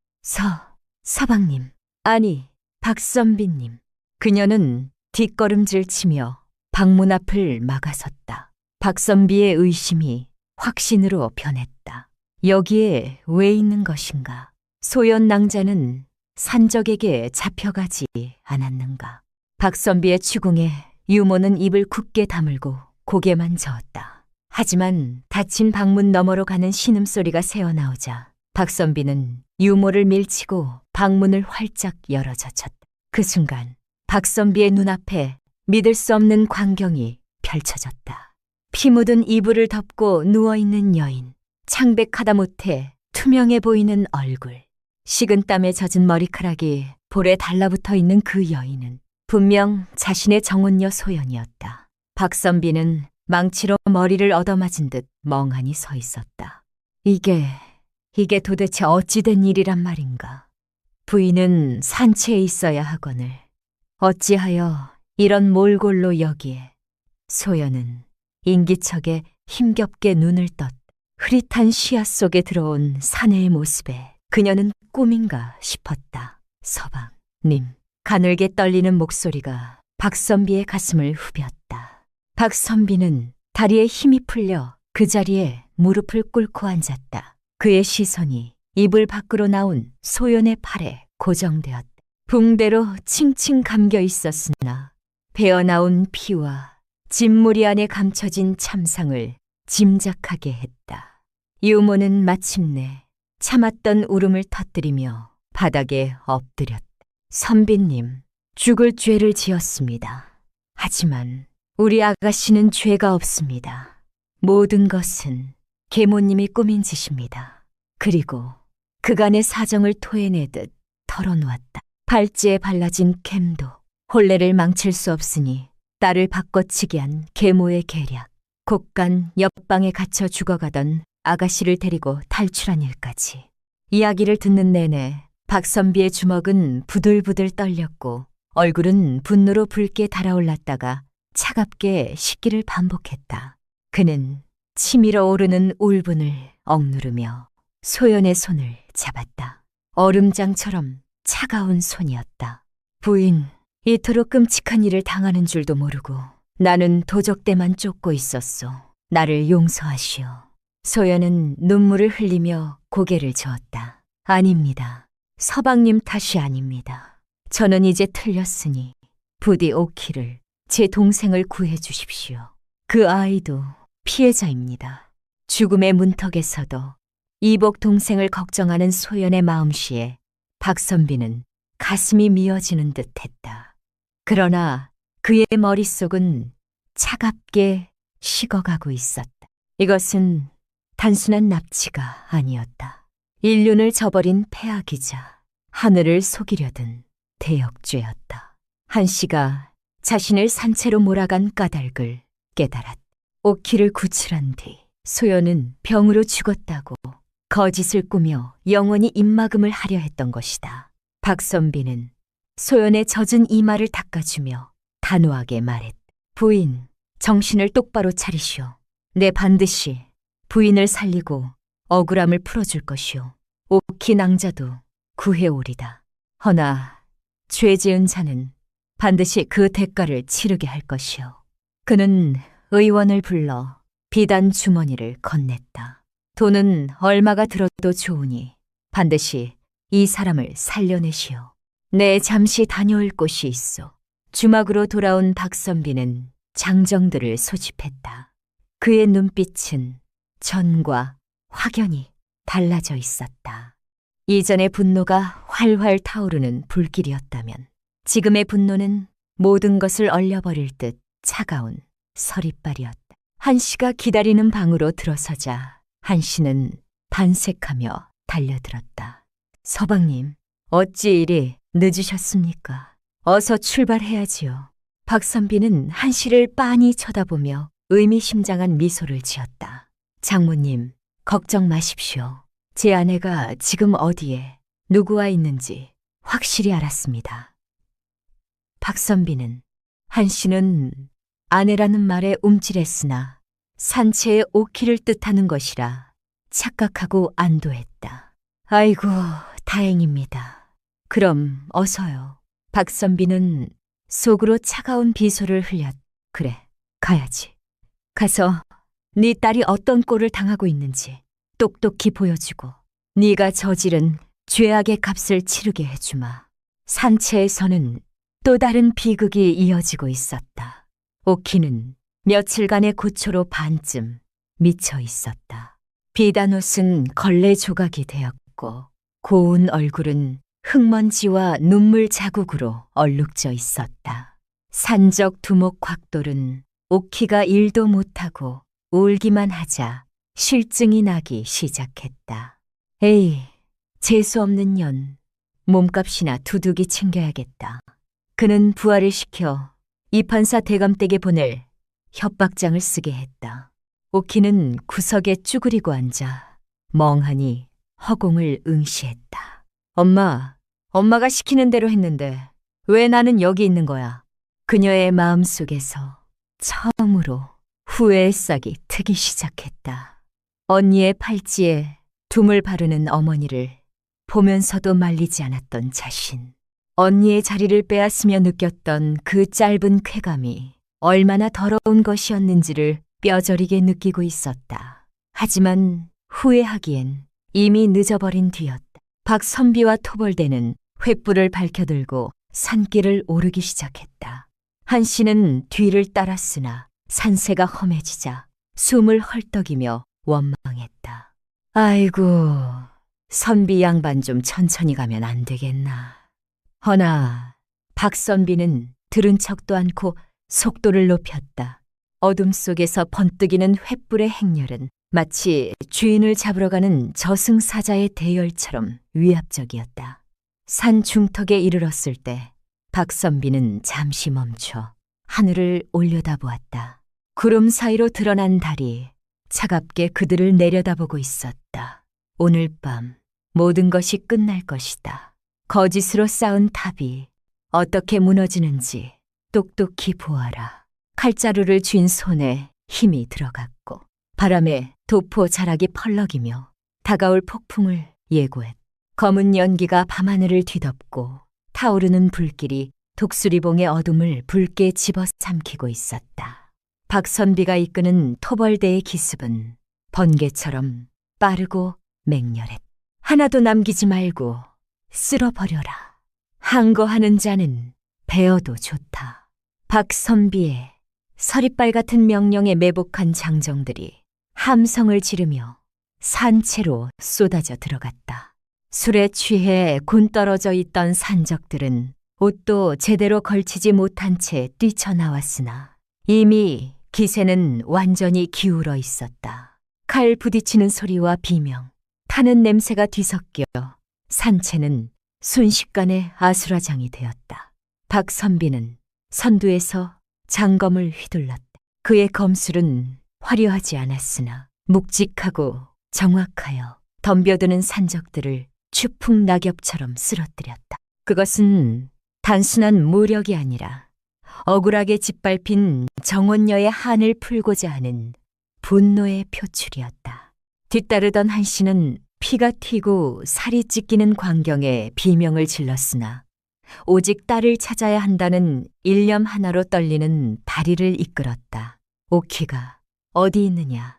서방님, 아니, 박선비님. 그녀는 뒷걸음질 치며 방문 앞을 막아섰다. 박선비의 의심이 확신으로 변했다. 여기에 왜 있는 것인가? 소연 낭자는 산적에게 잡혀가지 않았는가? 박선비의 추궁에 유모는 입을 굳게 다물고 고개만 저었다. 하지만 닫힌 방문 너머로 가는 신음소리가 새어나오자 박선비는 유모를 밀치고 방문을 활짝 열어젖혔다. 그 순간 박선비의 눈앞에 믿을 수 없는 광경이 펼쳐졌다. 피 묻은 이불을 덮고 누워있는 여인, 창백하다 못해 투명해 보이는 얼굴, 식은땀에 젖은 머리카락이 볼에 달라붙어 있는 그 여인은 분명 자신의 정혼녀 소연이었다. 박선비는 망치로 머리를 얻어맞은 듯 멍하니 서 있었다. 이게 도대체 어찌된 일이란 말인가? 부인은 산채에 있어야 하거늘 어찌하여 이런 몰골로 여기에? 소연은 인기척에 힘겹게 눈을 떴다. 흐릿한 시야 속에 들어온 사내의 모습에 그녀는 꿈인가 싶었다. 서방님, 가늘게 떨리는 목소리가 박선비의 가슴을 후볐다. 박선비는 다리에 힘이 풀려 그 자리에 무릎을 꿇고 앉았다. 그의 시선이 이불 밖으로 나온 소연의 팔에 고정되었다. 붕대로 칭칭 감겨 있었으나 배어나온 피와 진무리 안에 감춰진 참상을 짐작하게 했다. 유모는 마침내 참았던 울음을 터뜨리며 바닥에 엎드렸다. 선비님, 죽을 죄를 지었습니다. 하지만 우리 아가씨는 죄가 없습니다. 모든 것은 계모님이 꾸민 짓입니다. 그리고 그간의 사정을 토해내듯 털어놓았다. 발찌에 발라진 갬도 혼례를 망칠 수 없으니 딸을 바꿔치기 한 계모의 계략, 곡간 옆방에 갇혀 죽어가던 아가씨를 데리고 탈출한 일까지. 이야기를 듣는 내내 박선비의 주먹은 부들부들 떨렸고 얼굴은 분노로 붉게 달아올랐다가 차갑게 식기를 반복했다. 그는 치밀어 오르는 울분을 억누르며 소연의 손을 잡았다. 얼음장처럼 차가운 손이었다. 부인, 이토록 끔찍한 일을 당하는 줄도 모르고 나는 도적대만 쫓고 있었소. 나를 용서하시오. 소연은 눈물을 흘리며 고개를 저었다. 아닙니다. 서방님 탓이 아닙니다. 저는 이제 틀렸으니 부디 오키를, 제 동생을 구해 주십시오. 그 아이도 피해자입니다. 죽음의 문턱에서도 이복 동생을 걱정하는 소연의 마음씨에 박선비는 가슴이 미어지는 듯 했다. 그러나 그의 머릿속은 차갑게 식어가고 있었다. 이것은 단순한 납치가 아니었다. 인륜을 저버린 폐악이자 하늘을 속이려던 대역죄였다. 한씨가 자신을 산채로 몰아간 까닭을 깨달았다. 오키를 구출한 뒤 소연은 병으로 죽었다고 거짓을 꾸며 영원히 입막음을 하려 했던 것이다. 박선비는 소연의 젖은 이마를 닦아주며 단호하게 말했다. 부인, 정신을 똑바로 차리시오. 내 반드시 부인을 살리고 억울함을 풀어줄 것이오. 오키 낭자도 구해오리다. 허나 죄 지은 자는 반드시 그 대가를 치르게 할 것이오. 그는 의원을 불러 비단 주머니를 건넸다. 돈은 얼마가 들어도 좋으니 반드시 이 사람을 살려내시오. 내 잠시 다녀올 곳이 있어. 주막으로 돌아온 박선비는 장정들을 소집했다. 그의 눈빛은 전과 확연히 달라져 있었다. 이전의 분노가 활활 타오르는 불길이었다면 지금의 분노는 모든 것을 얼려버릴 듯 차가운 서리빨이었다. 한씨가 기다리는 방으로 들어서자 한씨는 반색하며 달려들었다. 서방님, 어찌 이리 늦으셨습니까? 어서 출발해야지요. 박선비는 한씨를 빤히 쳐다보며 의미심장한 미소를 지었다. 장모님, 걱정 마십시오. 제 아내가 지금 어디에 누구와 있는지 확실히 알았습니다. 박선비는 한씨는 아내라는 말에 움찔했으나 산채의 오키를 뜻하는 것이라 착각하고 안도했다. 아이고, 다행입니다. 그럼 어서요. 박선비는 속으로 차가운 비소를 흘렸. 그래, 가야지. 가서 네 딸이 어떤 꼴을 당하고 있는지 똑똑히 보여주고 네가 저지른 죄악의 값을 치르게 해주마. 산채에서는 또 다른 비극이 이어지고 있었다. 오키는 며칠간의 고초로 반쯤 미쳐 있었다. 비단옷은 걸레 조각이 되었고 고운 얼굴은 흙먼지와 눈물 자국으로 얼룩져 있었다. 산적 두목 곽돌은 오키가 일도 못하고 울기만 하자 실증이 나기 시작했다. 에이, 재수없는 년, 몸값이나 두둑이 챙겨야겠다. 그는 부하를 시켜 이판사 대감댁에 보낼 협박장을 쓰게 했다. 오키는 구석에 쭈그리고 앉아 멍하니 허공을 응시했다. 엄마가 시키는 대로 했는데 왜 나는 여기 있는 거야? 그녀의 마음속에서 처음으로 후회의 싹이 트기 시작했다. 언니의 팔찌에 둠을 바르는 어머니를 보면서도 말리지 않았던 자신. 언니의 자리를 빼앗으며 느꼈던 그 짧은 쾌감이 얼마나 더러운 것이었는지를 뼈저리게 느끼고 있었다. 하지만 후회하기엔 이미 늦어버린 뒤였다. 박선비와 토벌대는 횃불을 밝혀들고 산길을 오르기 시작했다. 한씨는 뒤를 따랐으나 산세가 험해지자 숨을 헐떡이며 원망했다. 아이고, 선비 양반 좀 천천히 가면 안 되겠나. 허나 박선비는 들은 척도 않고 속도를 높였다. 어둠 속에서 번뜩이는 횃불의 행렬은 마치 주인을 잡으러 가는 저승사자의 대열처럼 위압적이었다. 산 중턱에 이르렀을 때 박선비는 잠시 멈춰 하늘을 올려다보았다. 구름 사이로 드러난 달이 차갑게 그들을 내려다보고 있었다. 오늘 밤 모든 것이 끝날 것이다. 거짓으로 쌓은 탑이 어떻게 무너지는지 똑똑히 보아라. 칼자루를 쥔 손에 힘이 들어갔고 바람에 도포 자락이 펄럭이며 다가올 폭풍을 예고했다. 검은 연기가 밤하늘을 뒤덮고 타오르는 불길이 독수리봉의 어둠을 붉게 집어삼키고 있었다. 박선비가 이끄는 토벌대의 기습은 번개처럼 빠르고 맹렬했다. 하나도 남기지 말고 쓸어버려라. 항거하는 자는 베어도 좋다. 박선비의 서리빨 같은 명령에 매복한 장정들이 함성을 지르며 산채로 쏟아져 들어갔다. 술에 취해 곤 떨어져 있던 산적들은 옷도 제대로 걸치지 못한 채 뛰쳐나왔으나 이미 기세는 완전히 기울어 있었다. 칼 부딪히는 소리와 비명, 타는 냄새가 뒤섞여 산채는 순식간에 아수라장이 되었다. 박선비는 선두에서 장검을 휘둘렀다. 그의 검술은 화려하지 않았으나 묵직하고 정확하여 덤벼드는 산적들을 추풍 낙엽처럼 쓰러뜨렸다. 그것은 단순한 무력이 아니라 억울하게 짓밟힌 정원녀의 한을 풀고자 하는 분노의 표출이었다. 뒤따르던 한씨는 피가 튀고 살이 찢기는 광경에 비명을 질렀으나 오직 딸을 찾아야 한다는 일념 하나로 떨리는 다리를 이끌었다. 오키가 어디 있느냐?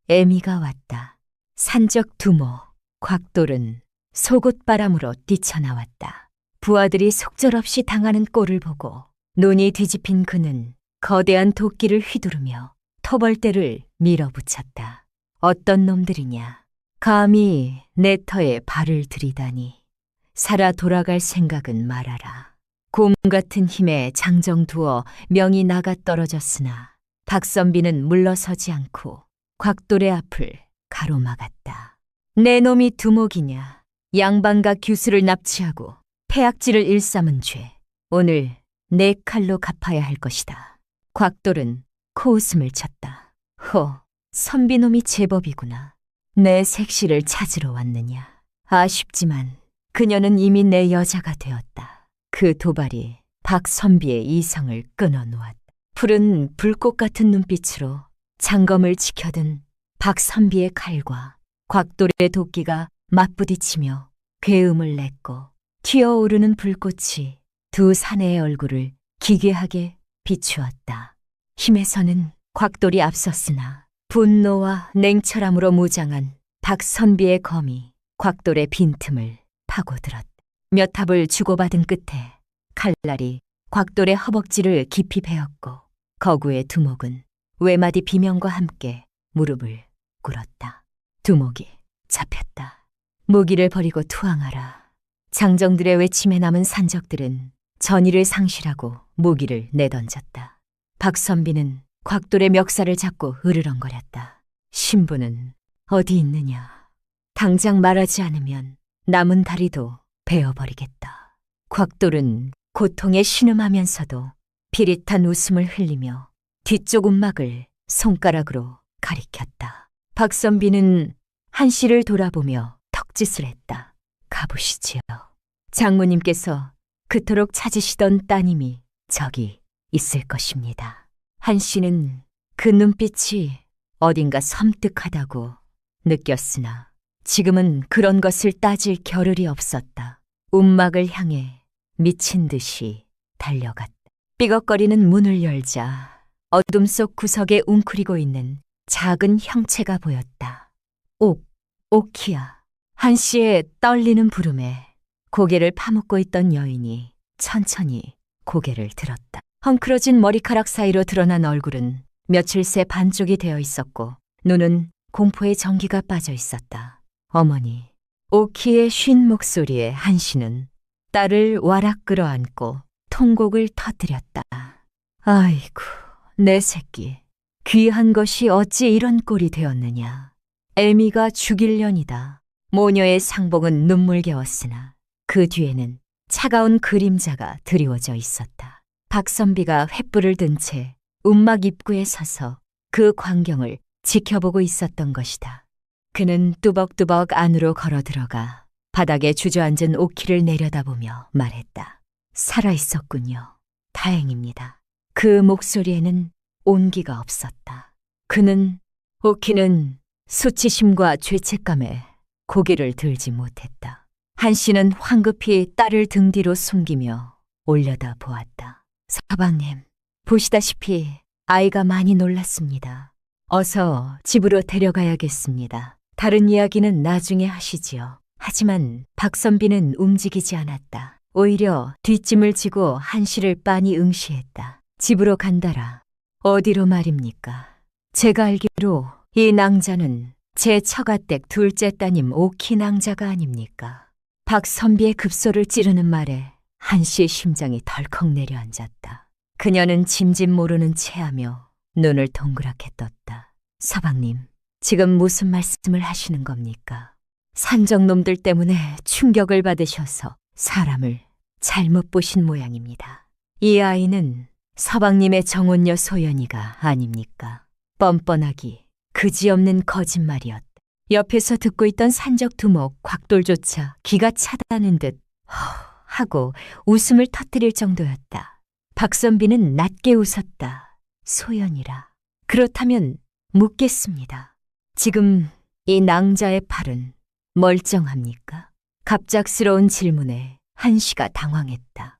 애미가 왔다. 산적 두모, 곽돌은 속옷바람으로 뛰쳐나왔다. 부하들이 속절없이 당하는 꼴을 보고 눈이 뒤집힌 그는 거대한 도끼를 휘두르며 토벌대를 밀어붙였다. 어떤 놈들이냐? 감히 내 터에 발을 들이다니. 살아 돌아갈 생각은 말아라. 곰 같은 힘에 장정 두어 명이 나가 떨어졌으나 박선비는 물러서지 않고 곽돌의 앞을 가로막았다. 내 놈이 두목이냐? 양반과 규수를 납치하고 폐악질을 일삼은 죄. 오늘 내 칼로 갚아야 할 것이다. 곽돌은 코웃음을 쳤다. 호, 선비놈이 제법이구나. 내 색시를 찾으러 왔느냐. 아쉽지만 그녀는 이미 내 여자가 되었다. 그 도발이 박선비의 이성을 끊어놓았다. 푸른 불꽃 같은 눈빛으로 장검을 지켜든 박선비의 칼과 곽돌의 도끼가 맞부딪히며 괴음을 냈고 튀어오르는 불꽃이 두 사내의 얼굴을 기괴하게 비추었다. 힘에서는 곽돌이 앞섰으나 분노와 냉철함으로 무장한 박선비의 검이 곽돌의 빈틈을 파고들었다. 몇 탑을 주고받은 끝에 칼날이 곽돌의 허벅지를 깊이 베었고 거구의 두목은 외마디 비명과 함께 무릎을 꿇었다. 두목이 잡혔다. 무기를 버리고 투항하라. 장정들의 외침에 남은 산적들은 전의를 상실하고 무기를 내던졌다. 박선비는 곽돌의 멱살을 잡고 으르렁거렸다. 신부는 어디 있느냐? 당장 말하지 않으면 남은 다리도 베어버리겠다. 곽돌은 고통에 신음하면서도 비릿한 웃음을 흘리며 뒤쪽 움막을 손가락으로 가리켰다. 박선비는 한씨를 돌아보며 턱짓을 했다. 가보시지요. 장모님께서 그토록 찾으시던 따님이 저기 있을 것입니다. 한씨는 그 눈빛이 어딘가 섬뜩하다고 느꼈으나 지금은 그런 것을 따질 겨를이 없었다. 움막을 향해 미친 듯이 달려갔다. 삐걱거리는 문을 열자 어둠 속 구석에 웅크리고 있는 작은 형체가 보였다. 오키야. 한씨의 떨리는 부름에 고개를 파묻고 있던 여인이 천천히 고개를 들었다. 헝클어진 머리카락 사이로 드러난 얼굴은 며칠 새 반쪽이 되어 있었고 눈은 공포의 전기가 빠져 있었다. 어머니, 오키의 쉰 목소리에 한씨는 딸을 와락 끌어안고 통곡을 터뜨렸다. 아이고, 내 새끼. 귀한 것이 어찌 이런 꼴이 되었느냐. 애미가 죽일년이다. 모녀의 상봉은 눈물겨웠으나 그 뒤에는 차가운 그림자가 드리워져 있었다. 박선비가 횃불을 든 채 움막 입구에 서서 그 광경을 지켜보고 있었던 것이다. 그는 뚜벅뚜벅 안으로 걸어 들어가 바닥에 주저앉은 오키를 내려다보며 말했다. 살아있었군요. 다행입니다. 그 목소리에는 온기가 없었다. 오키는 수치심과 죄책감에 고개를 들지 못했다. 한씨는 황급히 딸을 등 뒤로 숨기며 올려다 보았다. 서방님, 보시다시피 아이가 많이 놀랐습니다. 어서 집으로 데려가야겠습니다. 다른 이야기는 나중에 하시지요. 하지만 박선비는 움직이지 않았다. 오히려 뒷짐을 지고 한씨를 빤히 응시했다. 집으로 간다라. 어디로 말입니까? 제가 알기로 이 낭자는 제 처가댁 둘째 따님 오키 낭자가 아닙니까? 박선비의 급소를 찌르는 말에 한씨의 심장이 덜컥 내려앉았다. 그녀는 짐짓 모르는 체하며 눈을 동그랗게 떴다. 서방님, 지금 무슨 말씀을 하시는 겁니까? 산적놈들 때문에 충격을 받으셔서 사람을 잘못 보신 모양입니다. 이 아이는 서방님의 정혼녀 소연이가 아닙니까? 뻔뻔하기 그지없는 거짓말이었다. 옆에서 듣고 있던 산적 두목 곽돌조차 기가 차다는 듯 하고 웃음을 터뜨릴 정도였다. 박선비는 낮게 웃었다. 소연이라. 그렇다면 묻겠습니다. 지금 이 낭자의 팔은 멀쩡합니까? 갑작스러운 질문에 한씨가 당황했다.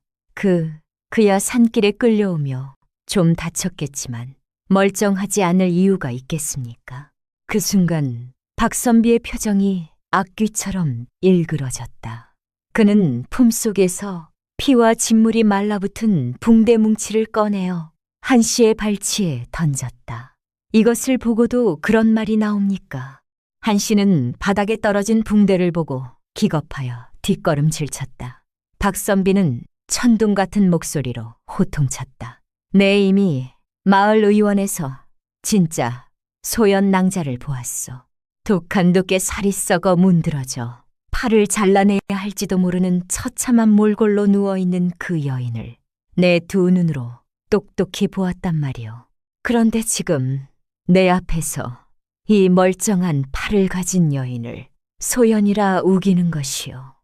그야 산길에 끌려오며 좀 다쳤겠지만 멀쩡하지 않을 이유가 있겠습니까? 그 순간 박선비의 표정이 악귀처럼 일그러졌다. 그는 품속에서 피와 진물이 말라붙은 붕대 뭉치를 꺼내어 한씨의 발치에 던졌다. 이것을 보고도 그런 말이 나옵니까? 한씨는 바닥에 떨어진 붕대를 보고 기겁하여 뒷걸음질 쳤다. 박선비는 천둥 같은 목소리로 호통쳤다. 내 이미 마을 의원에서 진짜 소연 낭자를 보았소. 독한 둑에 살이 썩어 문드러져 팔을 잘라내야 할지도 모르는 처참한 몰골로 누워있는 그 여인을 내 두 눈으로 똑똑히 보았단 말이오. 그런데 지금 내 앞에서 이 멀쩡한 팔을 가진 여인을 소연이라 우기는 것이오.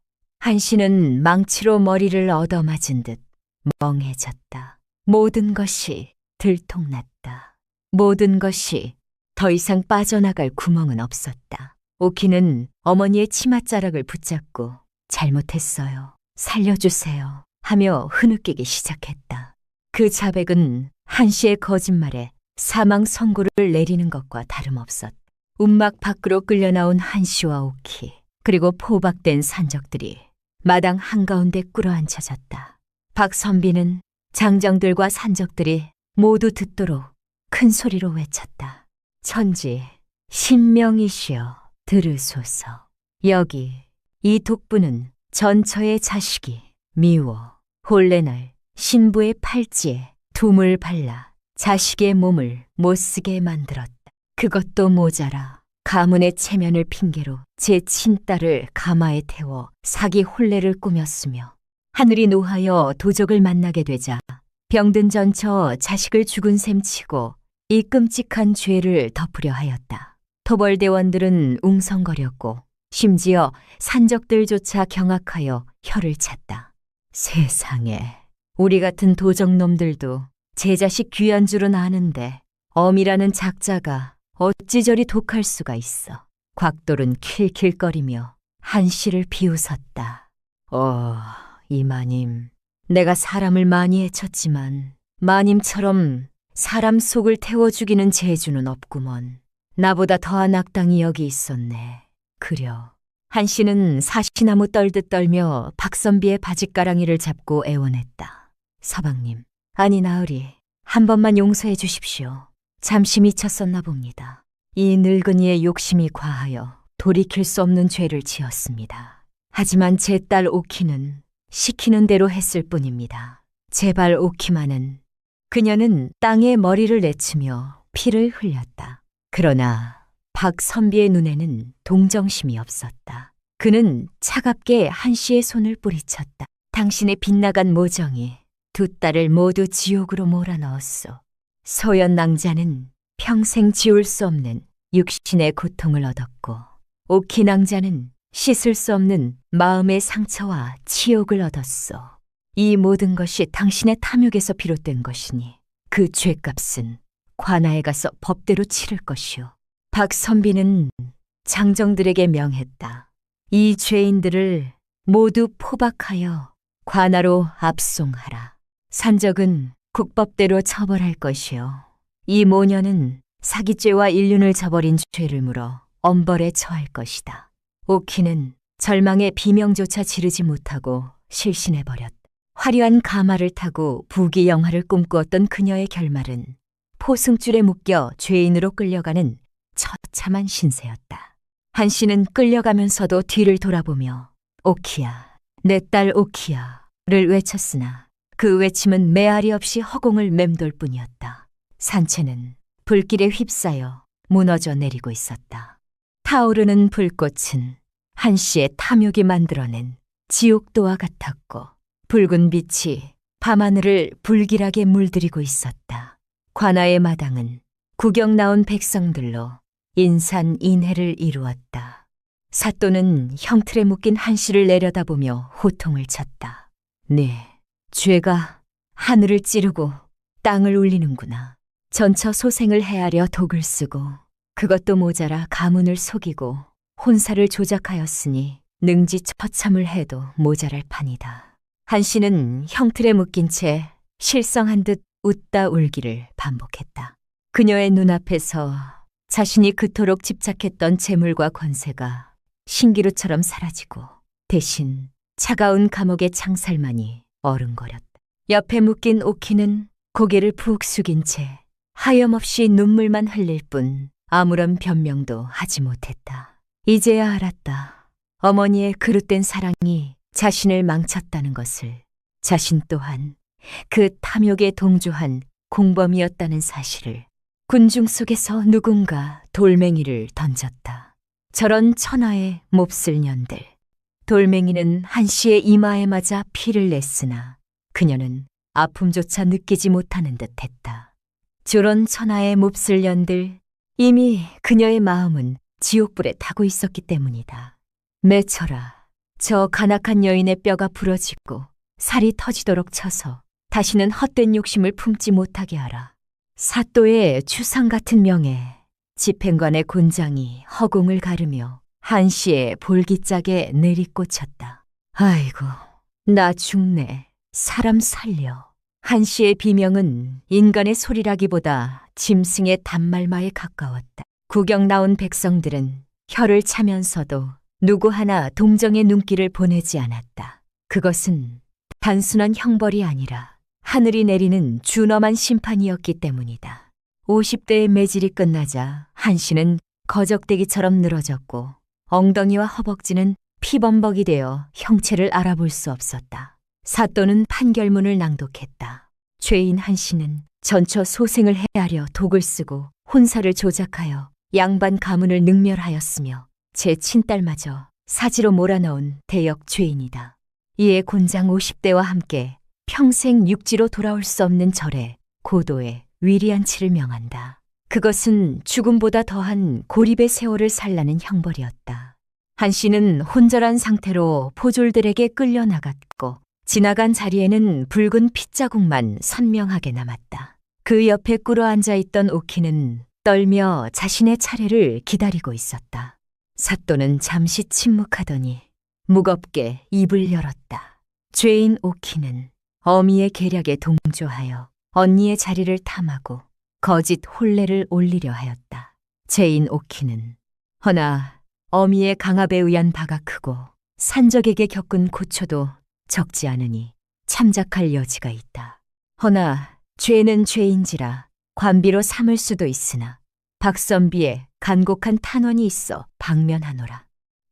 한씨는 망치로 머리를 얻어맞은 듯 멍해졌다. 모든 것이 들통났다. 모든 것이 더 이상 빠져나갈 구멍은 없었다. 오키는 어머니의 치맛자락을 붙잡고 잘못했어요. 살려주세요 하며 흐느끼기 시작했다. 그 자백은 한씨의 거짓말에 사망 선고를 내리는 것과 다름없었다. 움막 밖으로 끌려나온 한씨와 오키 그리고 포박된 산적들이 마당 한가운데 꿇어앉혀졌다. 박선비는 장정들과 산적들이 모두 듣도록 큰 소리로 외쳤다. 천지 신명이시여 들으소서. 여기 이 독부는 전처의 자식이 미워 홀레날 신부의 팔찌에 둠을 발라 자식의 몸을 못쓰게 만들었다. 그것도 모자라 가문의 체면을 핑계로 제 친딸을 가마에 태워 사기 혼례를 꾸몄으며 하늘이 노하여 도적을 만나게 되자 병든 전처 자식을 죽은 셈 치고 이 끔찍한 죄를 덮으려 하였다. 토벌대원들은 웅성거렸고 심지어 산적들조차 경악하여 혀를 찼다. 세상에, 우리 같은 도적놈들도 제 자식 귀한 줄은 아는데 엄이라는 작자가 어찌 저리 독할 수가 있어. 곽돌은 킬킬거리며 한씨를 비웃었다. 이마님, 내가 사람을 많이 해쳤지만 마님처럼 사람 속을 태워 죽이는 재주는 없구먼. 나보다 더한 악당이 여기 있었네. 그려. 한씨는 사시나무 떨듯 떨며 박선비의 바짓가랑이를 잡고 애원했다. 서방님, 아니 나으리, 한 번만 용서해 주십시오. 잠시 미쳤었나 봅니다. 이 늙은이의 욕심이 과하여 돌이킬 수 없는 죄를 지었습니다. 하지만 제 딸 오키는 시키는 대로 했을 뿐입니다. 제발 오키마는. 그녀는 땅에 머리를 내치며 피를 흘렸다. 그러나 박선비의 눈에는 동정심이 없었다. 그는 차갑게 한씨의 손을 뿌리쳤다. 당신의 빗나간 모정이 두 딸을 모두 지옥으로 몰아넣었소. 소연 낭자는 평생 지울 수 없는 육신의 고통을 얻었고, 오키 낭자는 씻을 수 없는 마음의 상처와 치욕을 얻었소. 이 모든 것이 당신의 탐욕에서 비롯된 것이니 그 죄값은 관아에 가서 법대로 치를 것이오. 박선비는 장정들에게 명했다. 이 죄인들을 모두 포박하여 관아로 압송하라. 산적은 국법대로 처벌할 것이요. 이 모녀는 사기죄와 일륜을 저버린 죄를 물어 엄벌에 처할 것이다. 오키는 절망의 비명조차 지르지 못하고 실신해버렸다. 화려한 가마를 타고 부귀영화를 꿈꾸었던 그녀의 결말은 포승줄에 묶여 죄인으로 끌려가는 처참한 신세였다. 한씨는 끌려가면서도 뒤를 돌아보며 오키야, 내 딸 오키야를 외쳤으나 그 외침은 메아리 없이 허공을 맴돌 뿐이었다. 산채는 불길에 휩싸여 무너져 내리고 있었다. 타오르는 불꽃은 한씨의 탐욕이 만들어낸 지옥도와 같았고, 붉은 빛이 밤하늘을 불길하게 물들이고 있었다. 관아의 마당은 구경 나온 백성들로 인산인해를 이루었다. 사또는 형틀에 묶인 한씨를 내려다보며 호통을 쳤다. 네, 죄가 하늘을 찌르고 땅을 울리는구나. 전처 소생을 헤아려 독을 쓰고 그것도 모자라 가문을 속이고 혼사를 조작하였으니 능지처참을 해도 모자랄 판이다. 한씨는 형틀에 묶인 채 실성한 듯 웃다 울기를 반복했다. 그녀의 눈앞에서 자신이 그토록 집착했던 재물과 권세가 신기루처럼 사라지고 대신 차가운 감옥의 창살만이 어른거렸다. 옆에 묶인 오키는 고개를 푹 숙인 채 하염없이 눈물만 흘릴 뿐 아무런 변명도 하지 못했다. 이제야 알았다. 어머니의 그릇된 사랑이 자신을 망쳤다는 것을. 자신 또한 그 탐욕에 동조한 공범이었다는 사실을. 군중 속에서 누군가 돌멩이를 던졌다. 저런 천하의 몹쓸 년들. 돌멩이는 한씨의 이마에 맞아 피를 냈으나 그녀는 아픔조차 느끼지 못하는 듯 했다. 저런 천하의 몹쓸 년들, 이미 그녀의 마음은 지옥불에 타고 있었기 때문이다. 맺혀라. 저 간악한 여인의 뼈가 부러지고 살이 터지도록 쳐서 다시는 헛된 욕심을 품지 못하게 하라. 사또의 추상 같은 명에 집행관의 곤장이 허공을 가르며 한씨의 볼기짝에 내리꽂혔다. 아이고, 나 죽네. 사람 살려. 한씨의 비명은 인간의 소리라기보다 짐승의 단말마에 가까웠다. 구경 나온 백성들은 혀를 차면서도 누구 하나 동정의 눈길을 보내지 않았다. 그것은 단순한 형벌이 아니라 하늘이 내리는 준엄한 심판이었기 때문이다. 50대의 매질이 끝나자 한씨는 거적대기처럼 늘어졌고 엉덩이와 허벅지는 피범벅이 되어 형체를 알아볼 수 없었다. 사또는 판결문을 낭독했다. 죄인 한씨는 전처 소생을 헤아려 독을 쓰고 혼사를 조작하여 양반 가문을 능멸하였으며 제 친딸마저 사지로 몰아넣은 대역 죄인이다. 이에 곤장 50대와 함께 평생 육지로 돌아올 수 없는 절에 고도의 위리안치를 명한다. 그것은 죽음보다 더한 고립의 세월을 살라는 형벌이었다. 한씨는 혼절한 상태로 포졸들에게 끌려나갔고 지나간 자리에는 붉은 핏자국만 선명하게 남았다. 그 옆에 꿇어앉아 있던 오키는 떨며 자신의 차례를 기다리고 있었다. 사또는 잠시 침묵하더니 무겁게 입을 열었다. 죄인 오키는 어미의 계략에 동조하여 언니의 자리를 탐하고 거짓 혼례를 올리려 하였다. 죄인 오키는 허나 어미의 강압에 의한 바가 크고 산적에게 겪은 고초도 적지 않으니 참작할 여지가 있다. 허나 죄는 죄인지라 관비로 삼을 수도 있으나 박선비의 간곡한 탄원이 있어 방면하노라.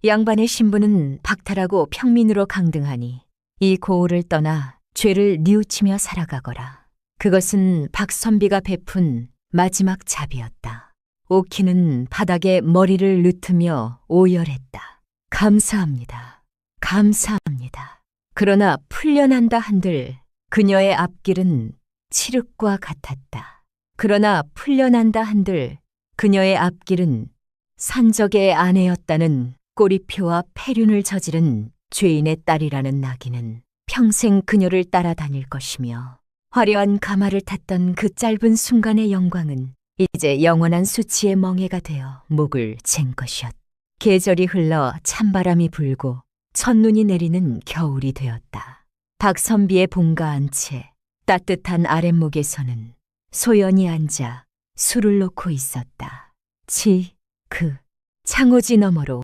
양반의 신부는 박탈하고 평민으로 강등하니 이 고을을 떠나 죄를 뉘우치며 살아가거라. 그것은 박선비가 베푼 마지막 자비였다. 오키는 바닥에 머리를 느트며 오열했다. 감사합니다. 감사합니다. 그러나 풀려난다 한들 그녀의 앞길은 칠흑과 같았다. 그러나 풀려난다 한들 그녀의 앞길은 산적의 아내였다는 꼬리표와 폐륜을 저지른 죄인의 딸이라는 낙인은 평생 그녀를 따라다닐 것이며 화려한 가마를 탔던 그 짧은 순간의 영광은 이제 영원한 수치의 멍에가 되어 목을 잰 것이었다. 계절이 흘러 찬바람이 불고 첫눈이 내리는 겨울이 되었다. 박선비의 봉가한 채 따뜻한 아랫목에서는 소연이 앉아 술을 놓고 있었다. 창호지 너머로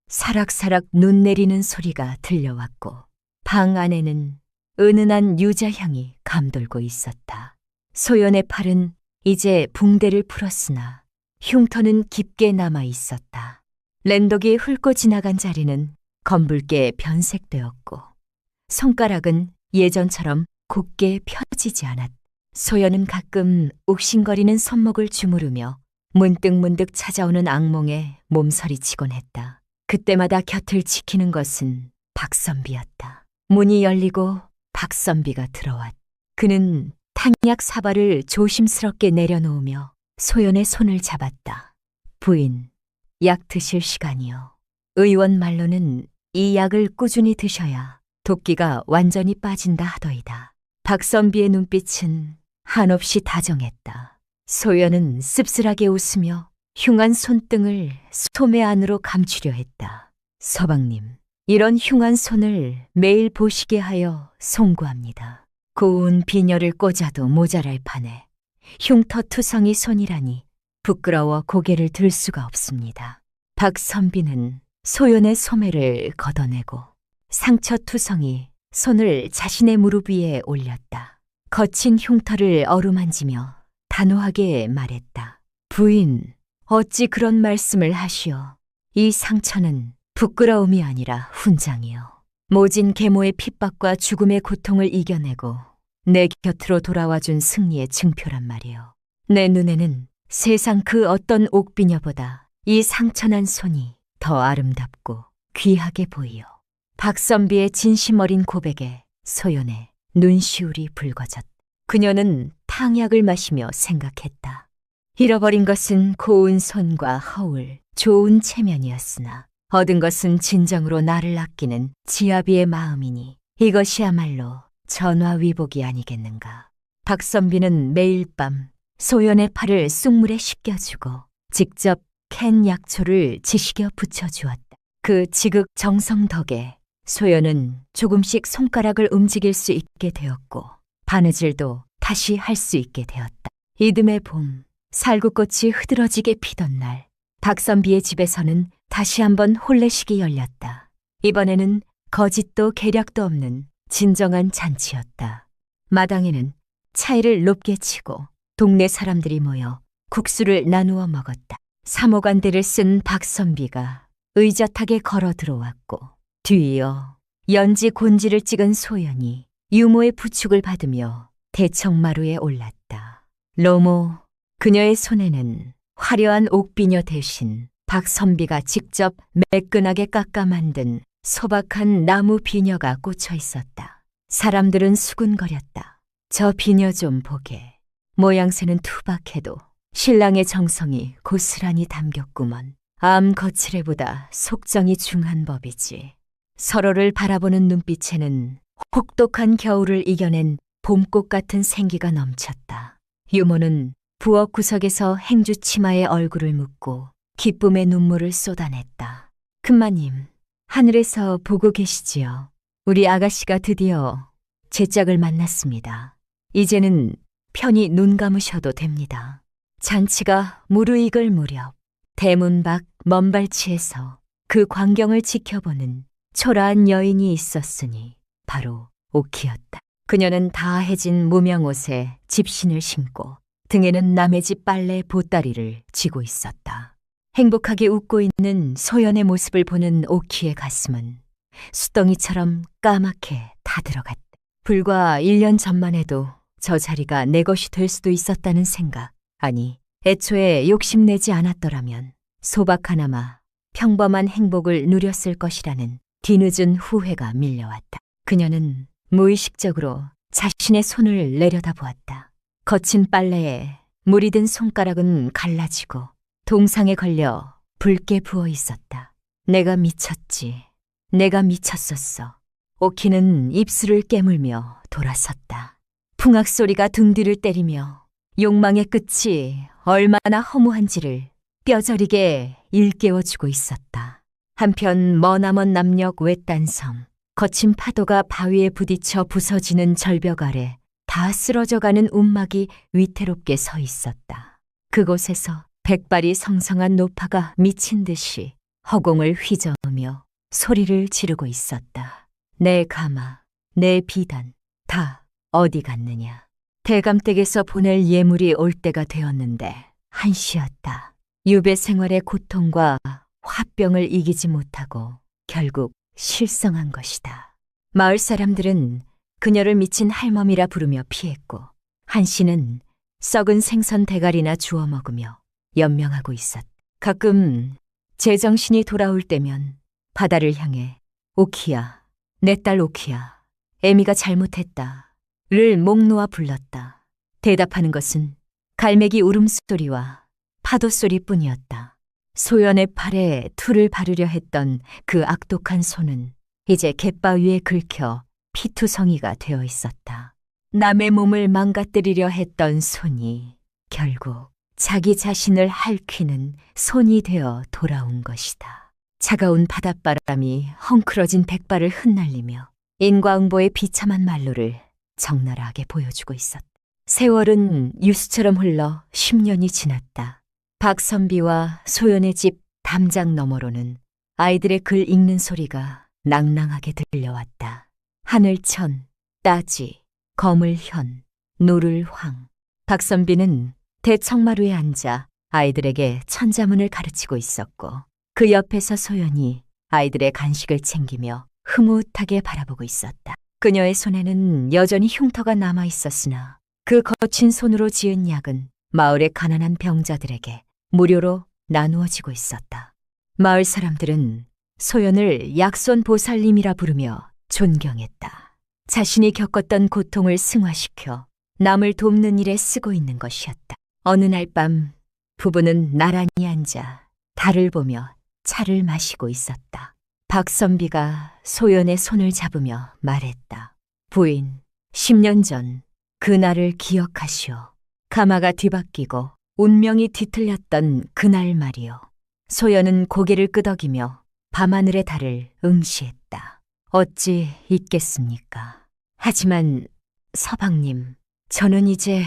사락사락 눈 내리는 소리가 들려왔고 방 안에는 은은한 유자향이 감돌고 있었다. 소연의 팔은 이제 붕대를 풀었으나 흉터는 깊게 남아 있었다. 랜독이 훑고 지나간 자리는 검붉게 변색되었고 손가락은 예전처럼 곱게 펴지지 않았다. 소연은 가끔 욱신거리는 손목을 주무르며 문득문득 찾아오는 악몽에 몸서리치곤 했다. 그때마다 곁을 지키는 것은 박선비였다. 문이 열리고 박선비가 들어왔다. 그는 탕약 사발을 조심스럽게 내려놓으며 소연의 손을 잡았다. 부인, 약 드실 시간이요. 의원 말로는 이 약을 꾸준히 드셔야 도끼가 완전히 빠진다 하더이다. 박선비의 눈빛은 한없이 다정했다. 소연은 씁쓸하게 웃으며 흉한 손등을 소매 안으로 감추려 했다. 서방님, 이런 흉한 손을 매일 보시게 하여 송구합니다. 고운 비녀를 꽂아도 모자랄 판에 흉터 투성이 손이라니 부끄러워 고개를 들 수가 없습니다. 박선비는 소연의 소매를 걷어내고 상처 투성이 손을 자신의 무릎 위에 올렸다. 거친 흉터를 어루만지며 단호하게 말했다. 부인, 어찌 그런 말씀을 하시오. 이 상처는 부끄러움이 아니라 훈장이요. 모진 계모의 핍박과 죽음의 고통을 이겨내고 내 곁으로 돌아와준 승리의 증표란 말이요. 내 눈에는 세상 그 어떤 옥비녀보다 이 상처난 손이 더 아름답고 귀하게 보이요. 박선비의 진심 어린 고백에 소연의 눈시울이 붉어졌다. 그녀는 탕약을 마시며 생각했다. 잃어버린 것은 고운 손과 허울, 좋은 체면이었으나 얻은 것은 진정으로 나를 아끼는 지아비의 마음이니 이것이야말로 전화위복이 아니겠는가. 박선비는 매일 밤 소연의 팔을 쑥물에 씻겨주고 직접 캔 약초를 지식여 붙여주었다. 그 지극 정성 덕에 소연은 조금씩 손가락을 움직일 수 있게 되었고 바느질도 다시 할 수 있게 되었다. 이듬해 봄, 살구꽃이 흐드러지게 피던 날, 박선비의 집에서는 다시 한번 혼례식이 열렸다. 이번에는 거짓도 계략도 없는 진정한 잔치였다. 마당에는 차이를 높게 치고 동네 사람들이 모여 국수를 나누어 먹었다. 사모간대를 쓴 박선비가 의젓하게 걸어 들어왔고 뒤이어 연지 곤지를 찍은 소연이 유모의 부축을 받으며 대청마루에 올랐다. 로모, 그녀의 손에는 화려한 옥비녀 대신 박선비가 직접 매끈하게 깎아 만든 소박한 나무 비녀가 꽂혀 있었다. 사람들은 수군거렸다. 저 비녀 좀 보게. 모양새는 투박해도 신랑의 정성이 고스란히 담겼구먼. 암 거칠애보다 속정이 중한 법이지. 서로를 바라보는 눈빛에는 혹독한 겨울을 이겨낸 봄꽃 같은 생기가 넘쳤다. 유모는 부엌 구석에서 행주 치마에 얼굴을 묻고 기쁨의 눈물을 쏟아냈다. 큰마님, 하늘에서 보고 계시지요. 우리 아가씨가 드디어 제 짝을 만났습니다. 이제는 편히 눈 감으셔도 됩니다. 잔치가 무르익을 무렵 대문 밖 먼발치에서 그 광경을 지켜보는 초라한 여인이 있었으니 바로 오키였다. 그녀는 다해진 무명옷에 집신을 신고 등에는 남의 집 빨래 보따리를 쥐고 있었다. 행복하게 웃고 있는 소연의 모습을 보는 오키의 가슴은 숫덩이처럼 까맣게 타들어갔다. 불과 1년 전만 해도 저 자리가 내 것이 될 수도 있었다는 생각, 아니 애초에 욕심내지 않았더라면 소박하나마 평범한 행복을 누렸을 것이라는 뒤늦은 후회가 밀려왔다. 그녀는 무의식적으로 자신의 손을 내려다보았다. 거친 빨래에 물이 든 손가락은 갈라지고 동상에 걸려 붉게 부어 있었다. 내가 미쳤지. 내가 미쳤었어. 오키는 입술을 깨물며 돌아섰다. 풍악 소리가 등 뒤를 때리며 욕망의 끝이 얼마나 허무한지를 뼈저리게 일깨워주고 있었다. 한편 머나먼 남녘 외딴 섬, 거친 파도가 바위에 부딪혀 부서지는 절벽 아래 다 쓰러져가는 움막이 위태롭게 서 있었다. 그곳에서 백발이 성성한 노파가 미친 듯이 허공을 휘저으며 소리를 지르고 있었다. 내 가마, 내 비단, 다 어디 갔느냐. 대감댁에서 보낼 예물이 올 때가 되었는데 한시였다. 유배 생활의 고통과 화병을 이기지 못하고 결국 실성한 것이다. 마을 사람들은 그녀를 미친 할멈이라 부르며 피했고 한씨는 썩은 생선 대가리나 주워 먹으며 연명하고 있었다. 가끔 제정신이 돌아올 때면 바다를 향해 오키야, 내 딸 오키야, 애미가 잘못했다 를 목 놓아 불렀다. 대답하는 것은 갈매기 울음소리와 파도소리뿐이었다. 소연의 팔에 툴을 바르려 했던 그 악독한 손은 이제 갯바위에 긁혀 피투성이가 되어 있었다. 남의 몸을 망가뜨리려 했던 손이 결국 자기 자신을 핥히는 손이 되어 돌아온 것이다. 차가운 바닷바람이 헝클어진 백발을 흩날리며 인과응보의 비참한 말로를 적나라하게 보여주고 있었다. 세월은 유수처럼 흘러 10년이 지났다. 박선비와 소연의 집 담장 너머로는 아이들의 글 읽는 소리가 낭낭하게 들려왔다. 하늘천, 따지, 거물현, 노를황. 박선비는 대청마루에 앉아 아이들에게 천자문을 가르치고 있었고 그 옆에서 소연이 아이들의 간식을 챙기며 흐뭇하게 바라보고 있었다. 그녀의 손에는 여전히 흉터가 남아 있었으나 그 거친 손으로 지은 약은 마을의 가난한 병자들에게 무료로 나누어지고 있었다. 마을 사람들은 소연을 약손 보살님이라 부르며 존경했다. 자신이 겪었던 고통을 승화시켜 남을 돕는 일에 쓰고 있는 것이었다. 어느 날 밤 부부는 나란히 앉아 달을 보며 차를 마시고 있었다. 박선비가 소연의 손을 잡으며 말했다. 부인, 10년 전 그날을 기억하시오. 가마가 뒤바뀌고 운명이 뒤틀렸던 그날 말이오. 소연은 고개를 끄덕이며 밤하늘의 달을 응시했다. 어찌 잊겠습니까? 하지만 서방님, 저는 이제